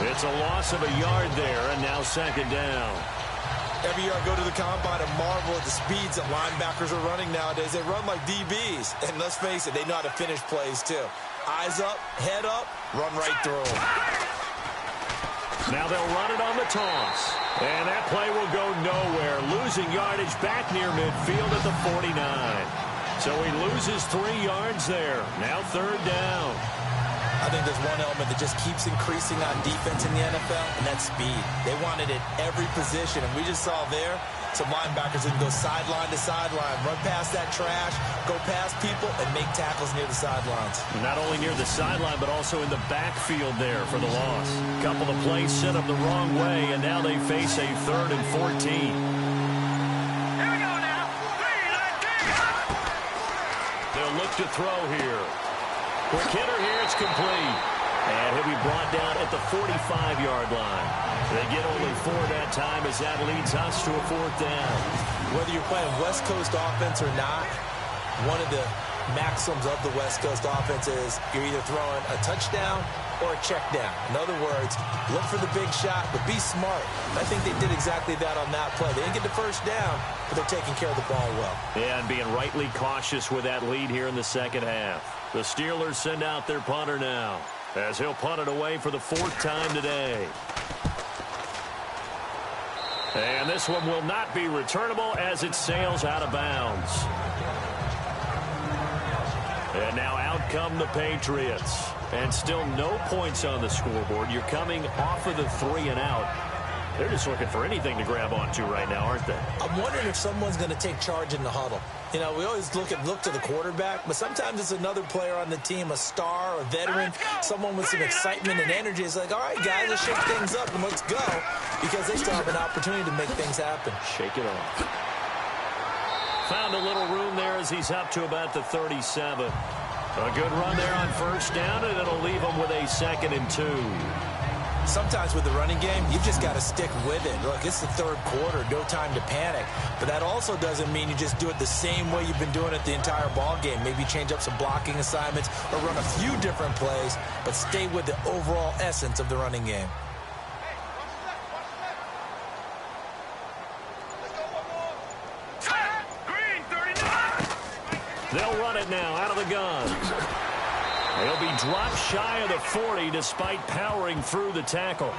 It's a loss of a yard there, and now second down. Every year I go to the combine and marvel at the speeds that linebackers are running nowadays. They run like DBs. And let's face it, they know how to finish plays too. Eyes up, head up, run right through them. Now they'll run it on the toss. And that play will go nowhere, losing yardage back near midfield at the 49. So he loses 3 yards there. Now third down. I think there's one element that just keeps increasing on defense in the NFL, and that's speed. They want it at every position, and we just saw there some linebackers that can go sideline to sideline, run past that trash, go past people, and make tackles near the sidelines. Not only near the sideline, but also in the backfield there for the loss. A couple of plays set up the wrong way, and now they face a 3rd and 14. They'll look to throw here. Quick hitter here, it's complete. And he'll be brought down at the 45-yard line. They get only 4 that time as that leads us to a 4th down. Whether you're playing West Coast offense or not, one of the maxims of the West Coast offense is you're either throwing a touchdown or a check down. In other words, look for the big shot, but be smart. I think they did exactly that on that play. They didn't get the first down, but they're taking care of the ball well. Yeah, and being rightly cautious with that lead here in the second half. The Steelers send out their punter now, as he'll punt it away for the 4th time today. And this one will not be returnable as it sails out of bounds. And now out come the Patriots. And still no points on the scoreboard. You're coming off of the 3 and out. They're just looking for anything to grab onto right now, aren't they? I'm wondering if someone's going to take charge in the huddle. You know, we always look to the quarterback, but sometimes it's another player on the team, a star, a veteran, someone with some excitement and energy. It's like, all right, guys, let's shake things up and let's go, because they still have an opportunity to make things happen. Shake it off. Found a little room there as he's up to about the 37. A good run there on first down, and it'll leave him with a 2nd and 2. Sometimes with the running game, you've just got to stick with it. Look, it's the 3rd quarter, no time to panic. But that also doesn't mean you just do it the same way you've been doing it the entire ball game. Maybe change up some blocking assignments or run a few different plays, but stay with the overall essence of the running game. They'll run it now out of the gun. He'll be dropped shy of the 40 despite powering through the tackle.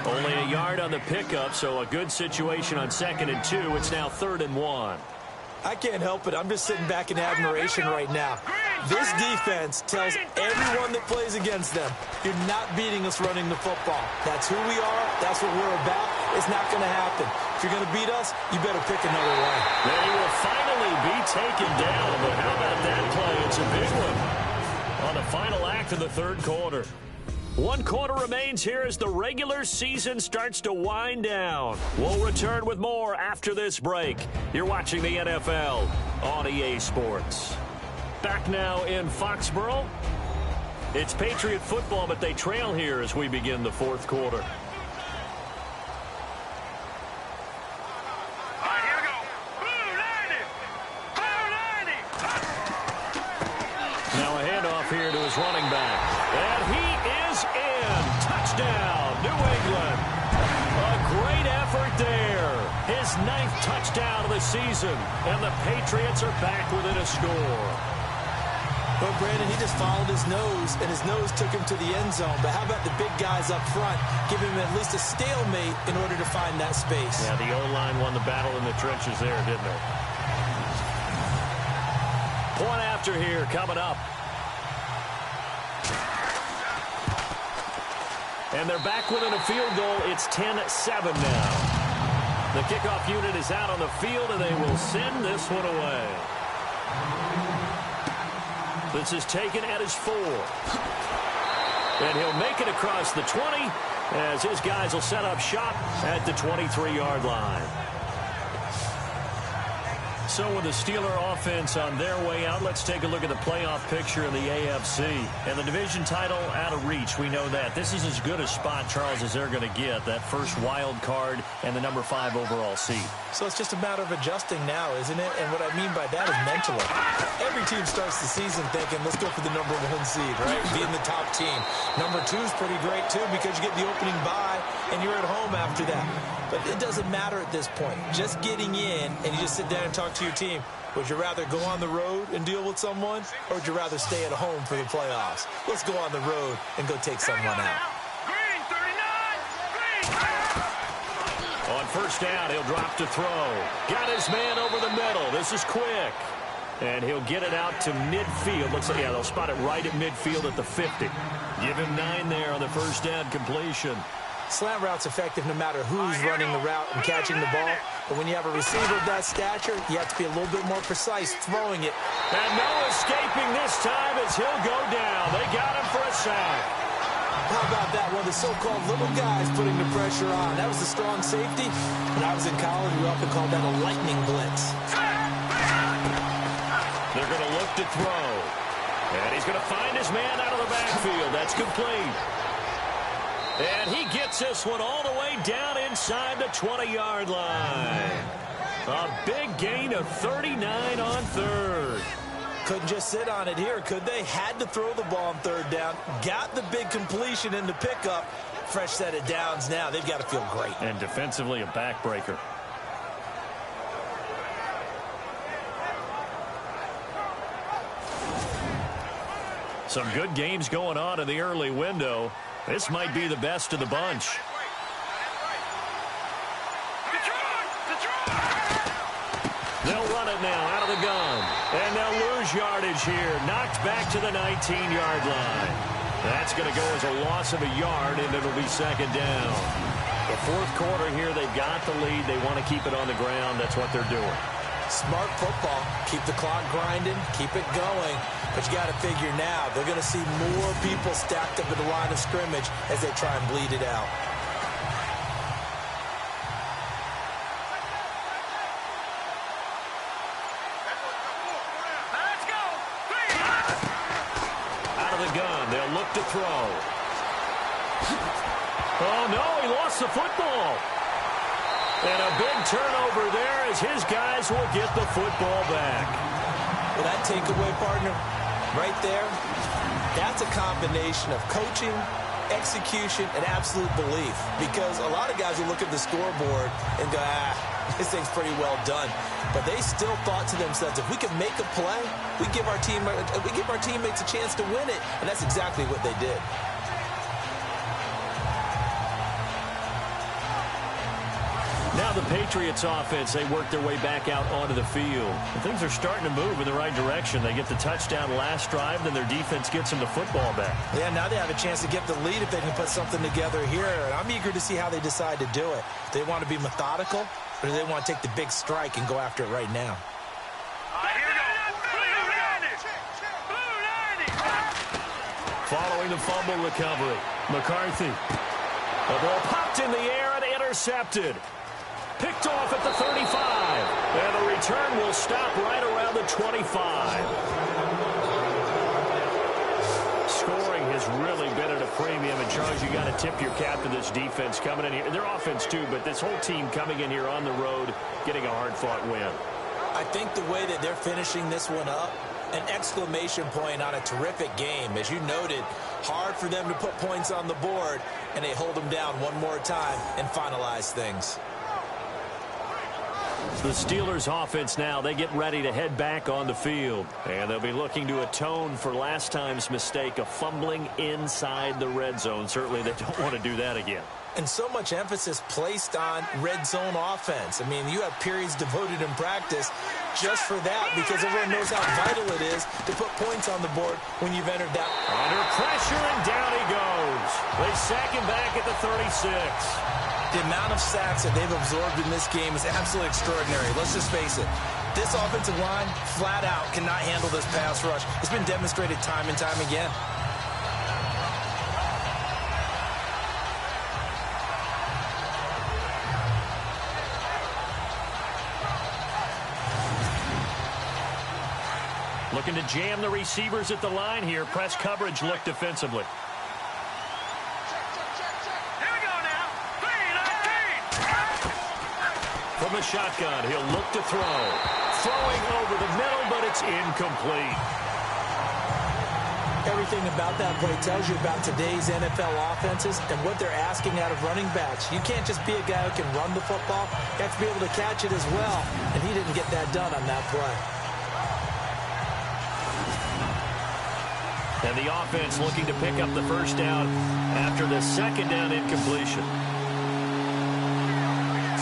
Only a yard on the pickup, so a good situation on 2nd and 2. It's now 3rd and 1. I can't help it. I'm just sitting back in admiration right now. This defense tells everyone that plays against them, you're not beating us running the football. That's who we are. That's what we're about. It's not going to happen. If you're going to beat us, you better pick another way. They will finally be taken down, but how about that play? It's a big one on the final act of the 3rd quarter. 1 quarter remains here as the regular season starts to wind down. We'll return with more after this break. You're watching the NFL on EA Sports. Back now in Foxborough. It's Patriot football, but they trail here as we begin the 4th quarter. Now a handoff here to his running back. And he is in. Touchdown, New England. A great effort there. His 9th touchdown of the season. And the Patriots are back within a score. But, Brandon, he just followed his nose, and his nose took him to the end zone. But how about the big guys up front, giving him at least a stalemate in order to find that space? Yeah, the O-line won the battle in the trenches there, didn't it? Point after here coming up. And they're back within a field goal. It's 10-7 now. The kickoff unit is out on the field, and they will send this one away. This is taken at his 4. And he'll make it across the 20 as his guys will set up shop at the 23-yard line. So with the Steeler offense on their way out, let's take a look at the playoff picture in the AFC. And the division title out of reach, we know that. This is as good a spot, Charles, as they're going to get. That first wild card and the number 5 overall seed. So it's just a matter of adjusting now, isn't it? And what I mean by that is mentally. Every team starts the season thinking, let's go for the number 1 seed, right? Being the top team. Number 2 is pretty great, too, because you get the opening bye, and you're at home after that. But it doesn't matter at this point. Just getting in, and you just sit down and talk to your team. Would you rather go on the road and deal with someone, or would you rather stay at home for the playoffs? Let's go on the road and go take someone out. Green 39. Green. On first down, he'll drop to throw. Got his man over the middle. This is quick. And he'll get it out to midfield. Looks like, yeah, they'll spot it right at midfield at the 50. Give him 9 there on the first down completion. Slant route's effective no matter who's running the route and catching the ball. But when you have a receiver of that stature, you have to be a little bit more precise throwing it. And no escaping this time as he'll go down. They got him for a sack. How about that? One of the so-called little guys putting the pressure on. That was the strong safety. When I was in college, we often called that a lightning blitz. They're going to look to throw. And he's going to find his man out of the backfield. That's complete. And he gets this one all the way down inside the 20-yard line. A big gain of 39 on third. Couldn't just sit on it here, could they? Had to throw the ball on third down. Got the big completion in the pickup. Fresh set of downs now. They've got to feel great. And defensively, a backbreaker. Some good games going on in the early window. This might be the best of the bunch. They'll run it now out of the gun. And they'll lose yardage here. Knocked back to the 19-yard line. That's going to go as a loss of a yard, and it'll be second down. The fourth quarter here, they've got the lead. They want to keep it on the ground. That's what they're doing. Smart football. Keep the clock grinding. Keep it going. But you got to figure now, they're going to see more people stacked up at the line of scrimmage as they try and bleed it out. Let's go. Out of the gun, they'll look to throw. Oh, no, he lost the football. And a big turnover there as his guys will get the football back. Well, that takeaway, partner, right there, that's a combination of coaching, execution, and absolute belief. Because a lot of guys will look at the scoreboard and go, this thing's pretty well done. But they still thought to themselves, if we can make a play, we give our teammates a chance to win it. And that's exactly what they did. Now the Patriots offense, they work their way back out onto the field. And things are starting to move in the right direction. They get the touchdown last drive, then their defense gets them the football back. Yeah, now they have a chance to get the lead if they can put something together here. And I'm eager to see how they decide to do it. Do they want to be methodical, or do they want to take the big strike and go after it right now? Here we go. Blue 90. Following the fumble recovery, McCarthy. The ball popped in the air and intercepted. Picked off at the 35. And the return will stop right around the 25. Scoring has really been at a premium. And, Charles, you got to tip your cap to this defense coming in here. Their offense, too, but this whole team coming in here on the road, getting a hard-fought win. I think the way that they're finishing this one up, an exclamation point on a terrific game. As you noted, hard for them to put points on the board, and they hold them down one more time and finalize things. The Steelers offense now, they get ready to head back on the field. And they'll be looking to atone for last time's mistake of fumbling inside the red zone. Certainly they don't want to do that again. And so much emphasis placed on red zone offense. I mean, you have periods devoted in practice just for that because everyone knows how vital it is to put points on the board when you've entered that. Under pressure, and down he goes. They sack him back at the 36. The amount of sacks that they've absorbed in this game is absolutely extraordinary. Let's just face it. This offensive line, flat out, cannot handle this pass rush. It's been demonstrated time and time again. Looking to jam the receivers at the line here. Press coverage look defensively. Here we go now. 3-19. From the shotgun, he'll look to throw. Throwing over the middle, but it's incomplete. Everything about that play tells you about today's NFL offenses and what they're asking out of running backs. You can't just be a guy who can run the football. You have to be able to catch it as well, and he didn't get that done on that play. And the offense looking to pick up the first down after the second down incompletion.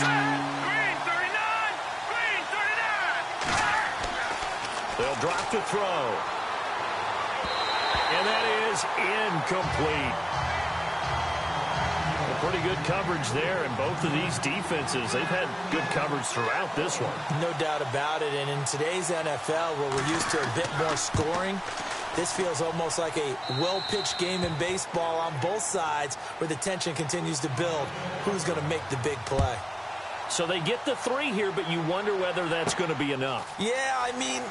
Green 39. Green 39. They'll drop to throw. And that is incomplete. Pretty good coverage there, and both of these defenses, they've had good coverage throughout this one. No doubt about it, and in today's NFL, where we're used to a bit more scoring, this feels almost like a well-pitched game in baseball on both sides where the tension continues to build. Who's going to make the big play? So they get the 3 here, but you wonder whether that's going to be enough. Yeah, I mean,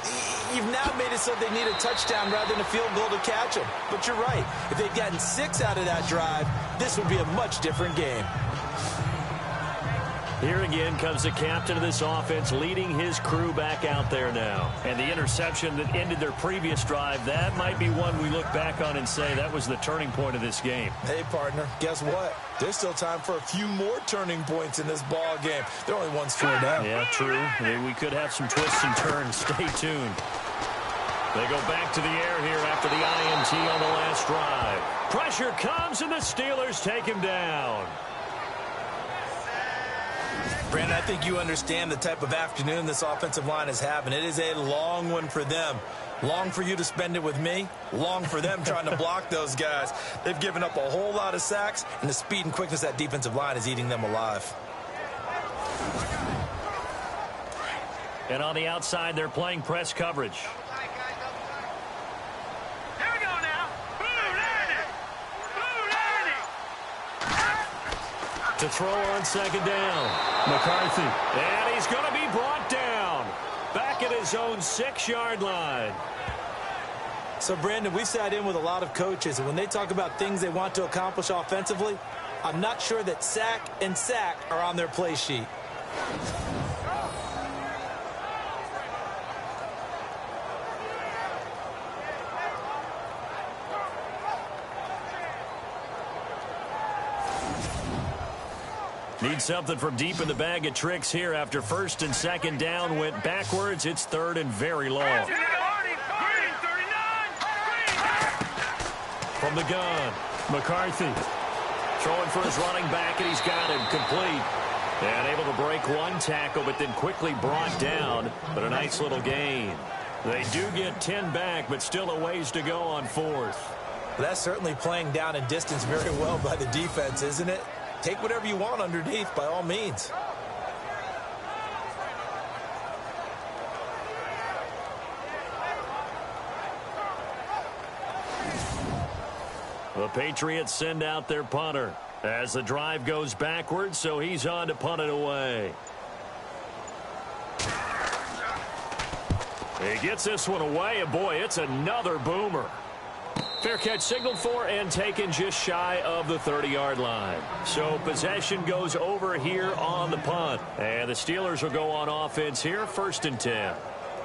you've now made it so they need a touchdown rather than a field goal to catch them. But you're right. If they'd gotten 6 out of that drive, this would be a much different game. Here again comes the captain of this offense leading his crew back out there now. And the interception that ended their previous drive, that might be one we look back on and say that was the turning point of this game. Hey, partner, guess what? There's still time for a few more turning points in this ball game. They're only one score down. Yeah, true. We could have some twists and turns. Stay tuned. They go back to the air here after the INT on the last drive. Pressure comes, and the Steelers take him down. Brandon, I think you understand the type of afternoon this offensive line is having. It is a long one for them. Long for you to spend it with me. Long for them trying to block those guys. They've given up a whole lot of sacks, and the speed and quickness of that defensive line is eating them alive. And on the outside, they're playing press coverage. Here we go now. Blue 90. To throw on second down. McCarthy. And he's going to be brought down. Back at his own 6-yard line. So, Brandon, we sat in with a lot of coaches, and when they talk about things they want to accomplish offensively, I'm not sure that sack and sack are on their play sheet. Need something from deep in the bag of tricks here after first and second down went backwards. It's third and very long. Green 39. From the gun, McCarthy throwing for his running back, and he's got him complete. And able to break one tackle, but then quickly brought down. But a nice little gain. They do get 10 back, but still a ways to go on fourth. That's certainly playing down in distance very well by the defense, isn't it? Take whatever you want underneath, by all means. The Patriots send out their punter as the drive goes backwards, so he's on to punt it away. He gets this one away, and boy, it's another boomer. Fair catch signaled for and taken just shy of the 30-yard line. So possession goes over here on the punt. And the Steelers will go on offense here, 1st and 10.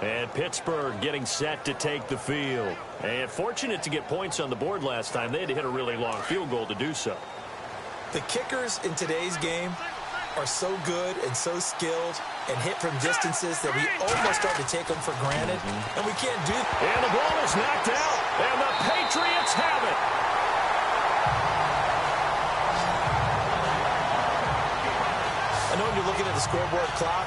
And Pittsburgh getting set to take the field. And fortunate to get points on the board last time. They had to hit a really long field goal to do so. The kickers in today's game are so good and so skilled and hit from distances that we almost start to take them for granted, and we can't do that. And the ball is knocked out, and the Patriots have it. I know you're looking at the scoreboard clock.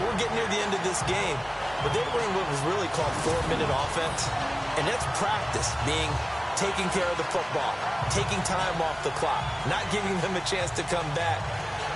We're getting near the end of this game, but they were in what was really called 4-minute offense, and that's practice, being taking care of the football, taking time off the clock, not giving them a chance to come back.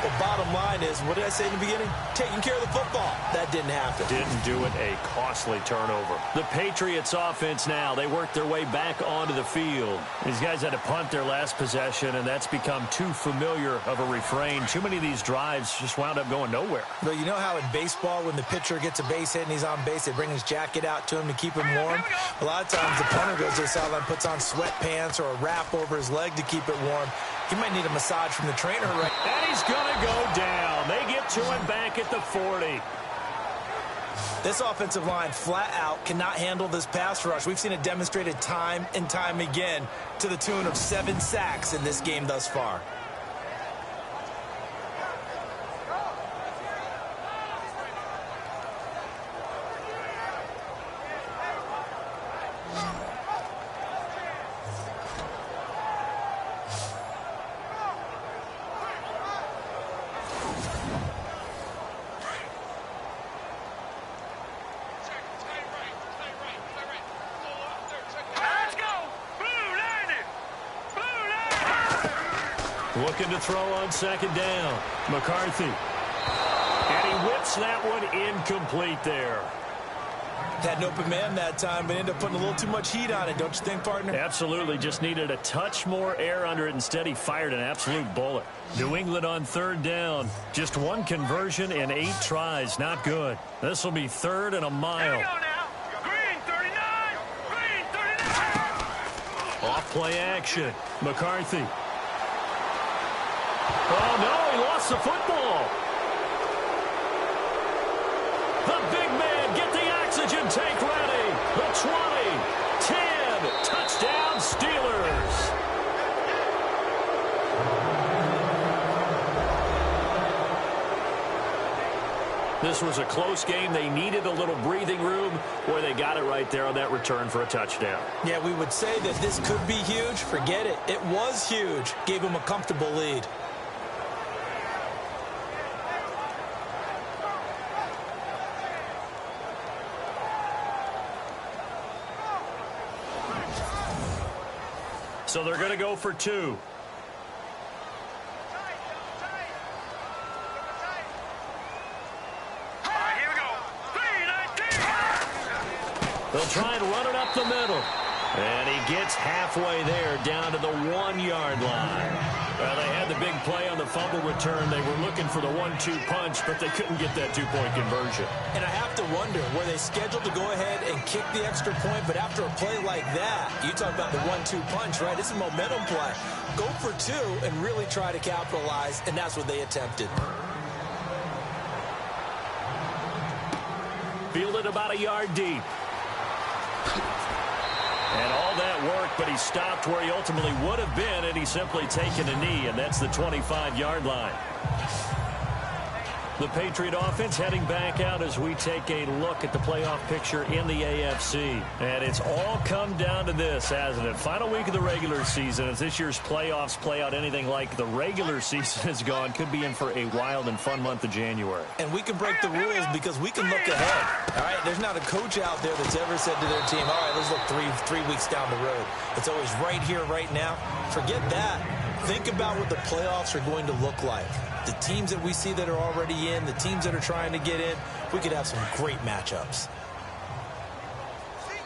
Well, bottom line is, what did I say in the beginning? Taking care of the football. That didn't happen. Didn't do it. A costly turnover. The Patriots offense now. They worked their way back onto the field. These guys had to punt their last possession, and that's become too familiar of a refrain. Too many of these drives just wound up going nowhere. Well, you know how in baseball, when the pitcher gets a base hit and he's on base, they bring his jacket out to him to keep him warm? A lot of times the punter goes to the sideline, puts on sweatpants or a wrap over his leg to keep it warm. He might need a massage from the trainer right now. And he's going to go down. They get to him back at the 40. This offensive line flat out cannot handle this pass rush. We've seen it demonstrated time and time again to the tune of 7 sacks in this game thus far. Looking to throw on second down. McCarthy. And he whips that one incomplete there. Had an open man that time, but ended up putting a little too much heat on it, don't you think, partner? Absolutely. Just needed a touch more air under it. Instead, he fired an absolute bullet. New England on third down. Just one conversion in 8 tries. Not good. This will be third and a mile. Green 39. Green 39. Off play action. McCarthy. Oh, no, he lost the football. The big man, get the oxygen tank ready. The 20, 10, touchdown Steelers. This was a close game. They needed a little breathing room, where they got it right there on that return for a touchdown. Yeah, we would say that this could be huge. Forget it. It was huge. Gave him a comfortable lead. So they're going to go for 2. All right, here we go. 3-19. They'll try and run it up the middle. And he gets halfway there, down to the 1-yard line. Well, they had the big play on the fumble return. They were looking for the 1-2 punch, but they couldn't get that 2-point conversion. And I have to wonder, were they scheduled to go ahead and kick the extra point? But after a play like that, you talk about the 1-2 punch, right? It's a momentum play. Go for 2 and really try to capitalize, and that's what they attempted. Fielded about a yard deep. And all that work, but he stopped where he ultimately would have been, and he's simply taken a knee, and that's the 25-yard line. The Patriot offense heading back out as we take a look at the playoff picture in the AFC. And it's all come down to this, hasn't it? Final week of the regular season. As this year's playoffs play out anything like the regular season has gone, could be in for a wild and fun month of January. And we can break the rules because we can look ahead. All right, there's not a coach out there that's ever said to their team, all right, let's look three weeks down the road. It's always right here, right now. Forget that. Think about what the playoffs are going to look like. The teams that we see that are already in, the teams that are trying to get in, we could have some great matchups. Here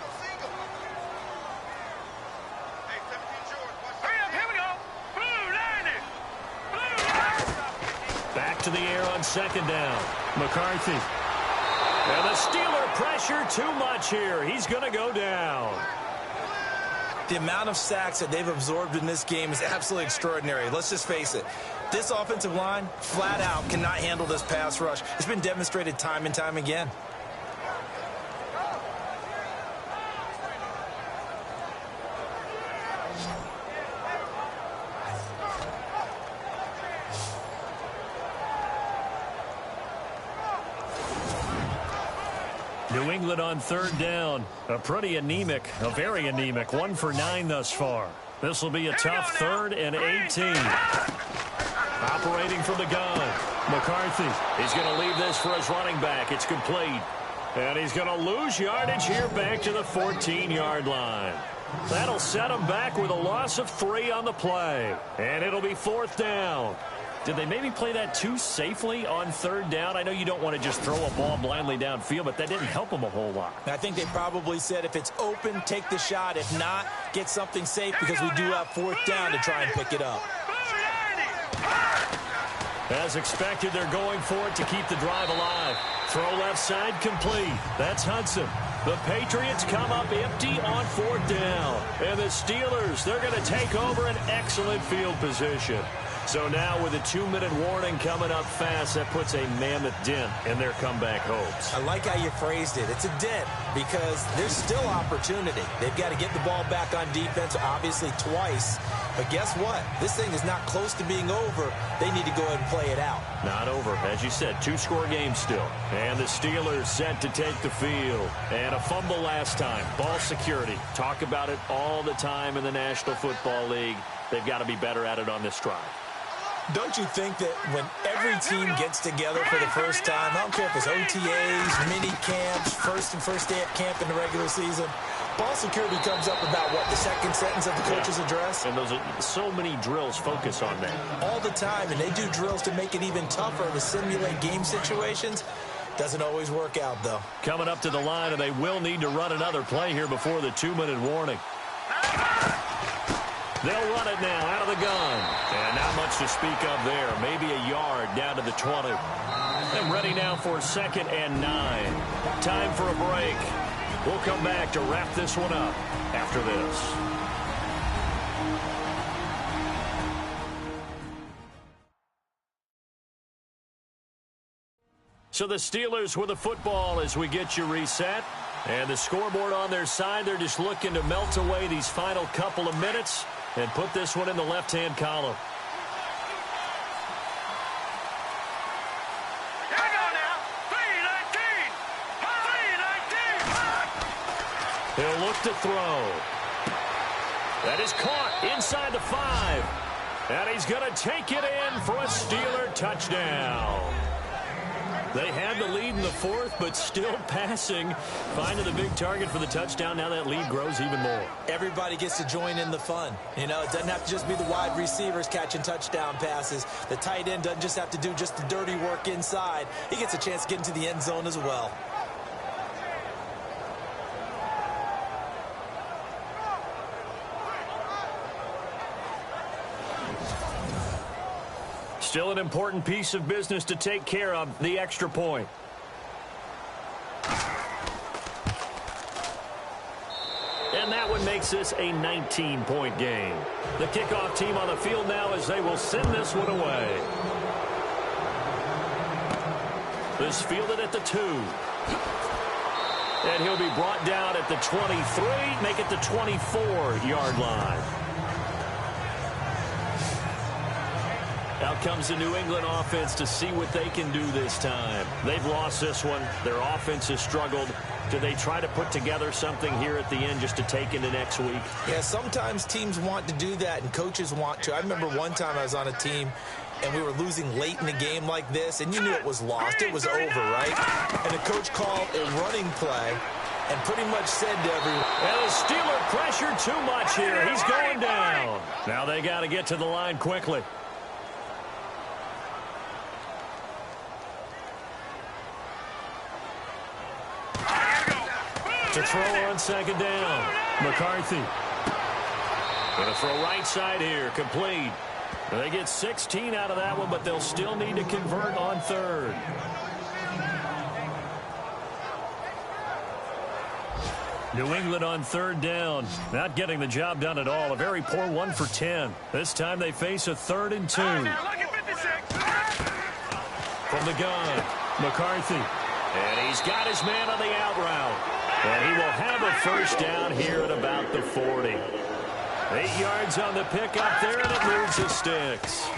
we go. Blue 90. Blue 90. Back to the air on second down. McCarthy. And the Steeler pressure too much here. He's going to go down. The amount of sacks that they've absorbed in this game is absolutely extraordinary. Let's just face it. This offensive line, flat out, cannot handle this pass rush. It's been demonstrated time and time again. New England on third down. A very anemic, 1 for 9 thus far. This will be a tough 3rd and 18. Operating from the gun. McCarthy. He's going to leave this for his running back. It's complete. And he's going to lose yardage here back to the 14-yard line. That'll set him back with a loss of 3 on the play. And it'll be 4th down. Did they maybe play that too safely on third down? I know you don't want to just throw a ball blindly downfield, but that didn't help them a whole lot. I think they probably said if it's open, take the shot. If not, get something safe because we do have fourth down to try and pick it up. As expected, they're going for it to keep the drive alive. Throw left side complete. That's Hudson. The Patriots come up empty on fourth down. And the Steelers, they're going to take over an excellent field position. So now with a 2-minute warning coming up fast, that puts a mammoth dent in their comeback hopes. I like how you phrased it. It's a dent because there's still opportunity. They've got to get the ball back on defense, obviously twice. But guess what? This thing is not close to being over. They need to go ahead and play it out. Not over. As you said, 2-score game still. And the Steelers set to take the field. And a fumble last time. Ball security. Talk about it all the time in the National Football League. They've got to be better at it on this drive. Don't you think that when every team gets together for the first time, I don't care if it's OTAs, mini camps, first day at camp in the regular season, ball security comes up about, what, the second sentence of the coach's address? And those are so many drills focus on that. All the time, and they do drills to make it even tougher to simulate game situations. Doesn't always work out, though. Coming up to the line, and they will need to run another play here before the 2-minute warning. They'll run it now out of the gun. And not much to speak of there. Maybe a yard down to the 20. And ready now for 2nd and 9. Time for a break. We'll come back to wrap this one up after this. So the Steelers with the football as we get you reset. And the scoreboard on their side, they're just looking to melt away these final couple of minutes and put this one in the left-hand column. Here we go now. 3-19. 3-19. He'll look to throw. That is caught inside the 5. And he's going to take it in for a Steeler touchdown. They had the lead in the 4th, but still passing. Finding the big target for the touchdown. Now that lead grows even more. Everybody gets to join in the fun. You know, it doesn't have to just be the wide receivers catching touchdown passes. The tight end doesn't just have to do just the dirty work inside. He gets a chance to get into the end zone as well. Still an important piece of business to take care of, the extra point. And that one makes this a 19-point game. The kickoff team on the field now as they will send this one away. This fielded at the 2. And he'll be brought down at the 23, make it the 24-yard line. Out comes the New England offense to see what they can do this time. They've lost this one. Their offense has struggled. Do they try to put together something here at the end just to take into next week? Yeah, sometimes teams want to do that and coaches want to. I remember one time I was on a team and we were losing late in the game like this, and you knew it was lost. It was over, right? And the coach called a running play and pretty much said to everyone, well, the Steeler pressured too much here. He's going down. Now they got to get to the line quickly. To throw on 2nd down. McCarthy. Going to throw right side here. Complete. They get 16 out of that one, but they'll still need to convert on 3rd. New England on 3rd down. Not getting the job done at all. A very poor 1 for 10. This time they face a 3rd and 2. From the gun, McCarthy. And he's got his man on the out route. And he will have a first down here at about the 40. 8 yards on the pickup there, and it moves the sticks.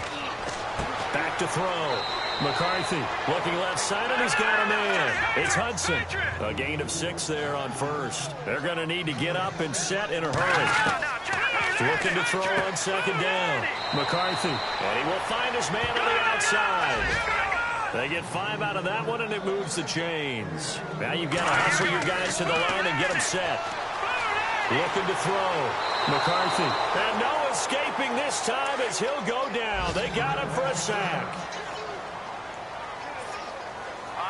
Back to throw. McCarthy looking left side, and he's got a man. It's Hudson. A gain of 6 there on 1st. They're going to need to get up and set in a hurry. Looking to throw on 2nd down. McCarthy. And he will find his man on the outside. They get 5 out of that one, and it moves the chains. Now you've got to hustle your guys to the line and get them set. Looking to throw. McCarthy. And no escaping this time as he'll go down. They got him for a sack.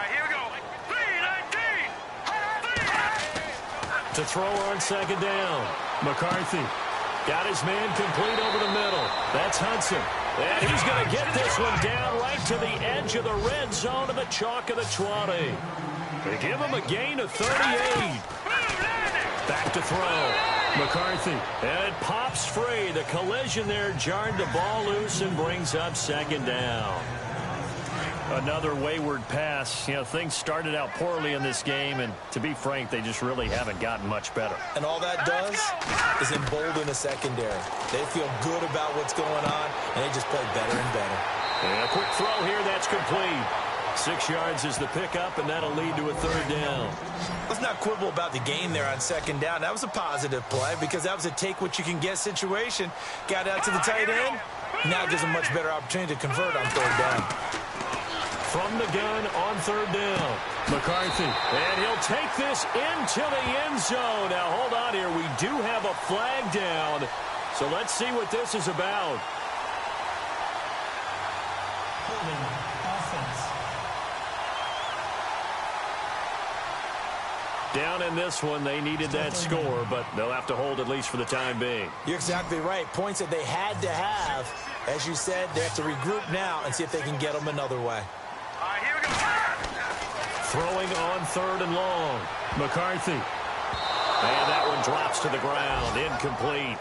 Here we go. 3-19. To throw on second down. McCarthy got his man complete over the middle. That's Hudson. And he's going to get this one down right to the edge of the red zone of the chalk of the 20. They give him a gain of 38. Back to throw. McCarthy. And it pops free. The collision there jarred the ball loose and brings up second down. Another wayward pass. You know, things started out poorly in this game, and to be frank, they just really haven't gotten much better. And all that does is embolden the secondary. They feel good about what's going on, and they just play better and better. And a quick throw here, that's complete. 6 yards is the pickup, and that'll lead to a third down. Let's not quibble about the gain there on second down. That was a positive play because that was a take-what-you-can-get situation. Got out to the tight end. Now gives a much better opportunity to convert on third down. From the gun on third down. McCarthy. And he'll take this into the end zone. Now, hold on here. We do have a flag down. So let's see what this is about. Down in this one, they needed that score, but they'll have to hold at least for the time being. You're exactly right. Points that they had to have. As you said, they have to regroup now and see if they can get them another way. Here we go. Throwing on third and long. McCarthy. And that one drops to the ground. Incomplete.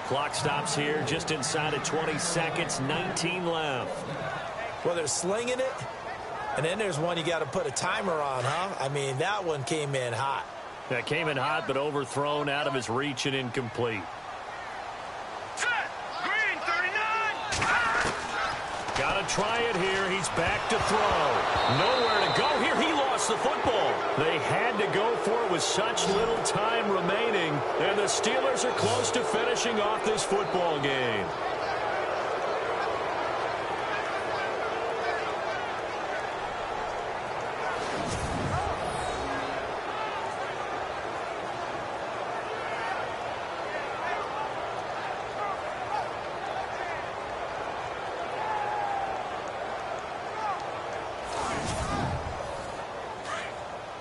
Clock stops here just inside of 20 seconds. 19 left. Well, they're slinging it. And then there's one you got to put a timer on, huh? I mean, that one came in hot. That came in hot, but overthrown, out of his reach, and incomplete. Set. Green 39. Got to try it here. He's back to throw. Nowhere to go here. He lost the football. They had to go for it with such little time remaining. And the Steelers are close to finishing off this football game.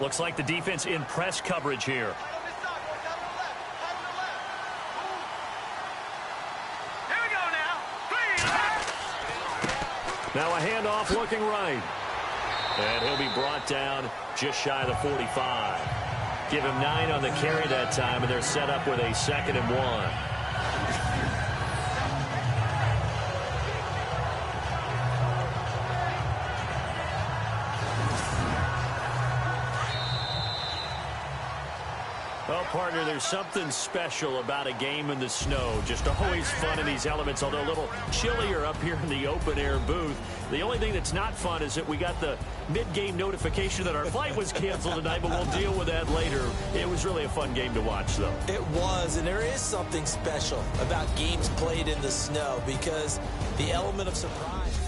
Looks like the defense in press coverage here. Here we go now. Now a handoff looking right. And he'll be brought down just shy of the 45. Give him 9 on the carry that time, and they're set up with a 2nd and 1. Well, partner, there's something special about a game in the snow. Just always fun in these elements, although a little chillier up here in the open-air booth. The only thing that's not fun is that we got the mid-game notification that our flight was canceled tonight, but we'll deal with that later. It was really a fun game to watch, though. It was, and there is something special about games played in the snow because the element of surprise.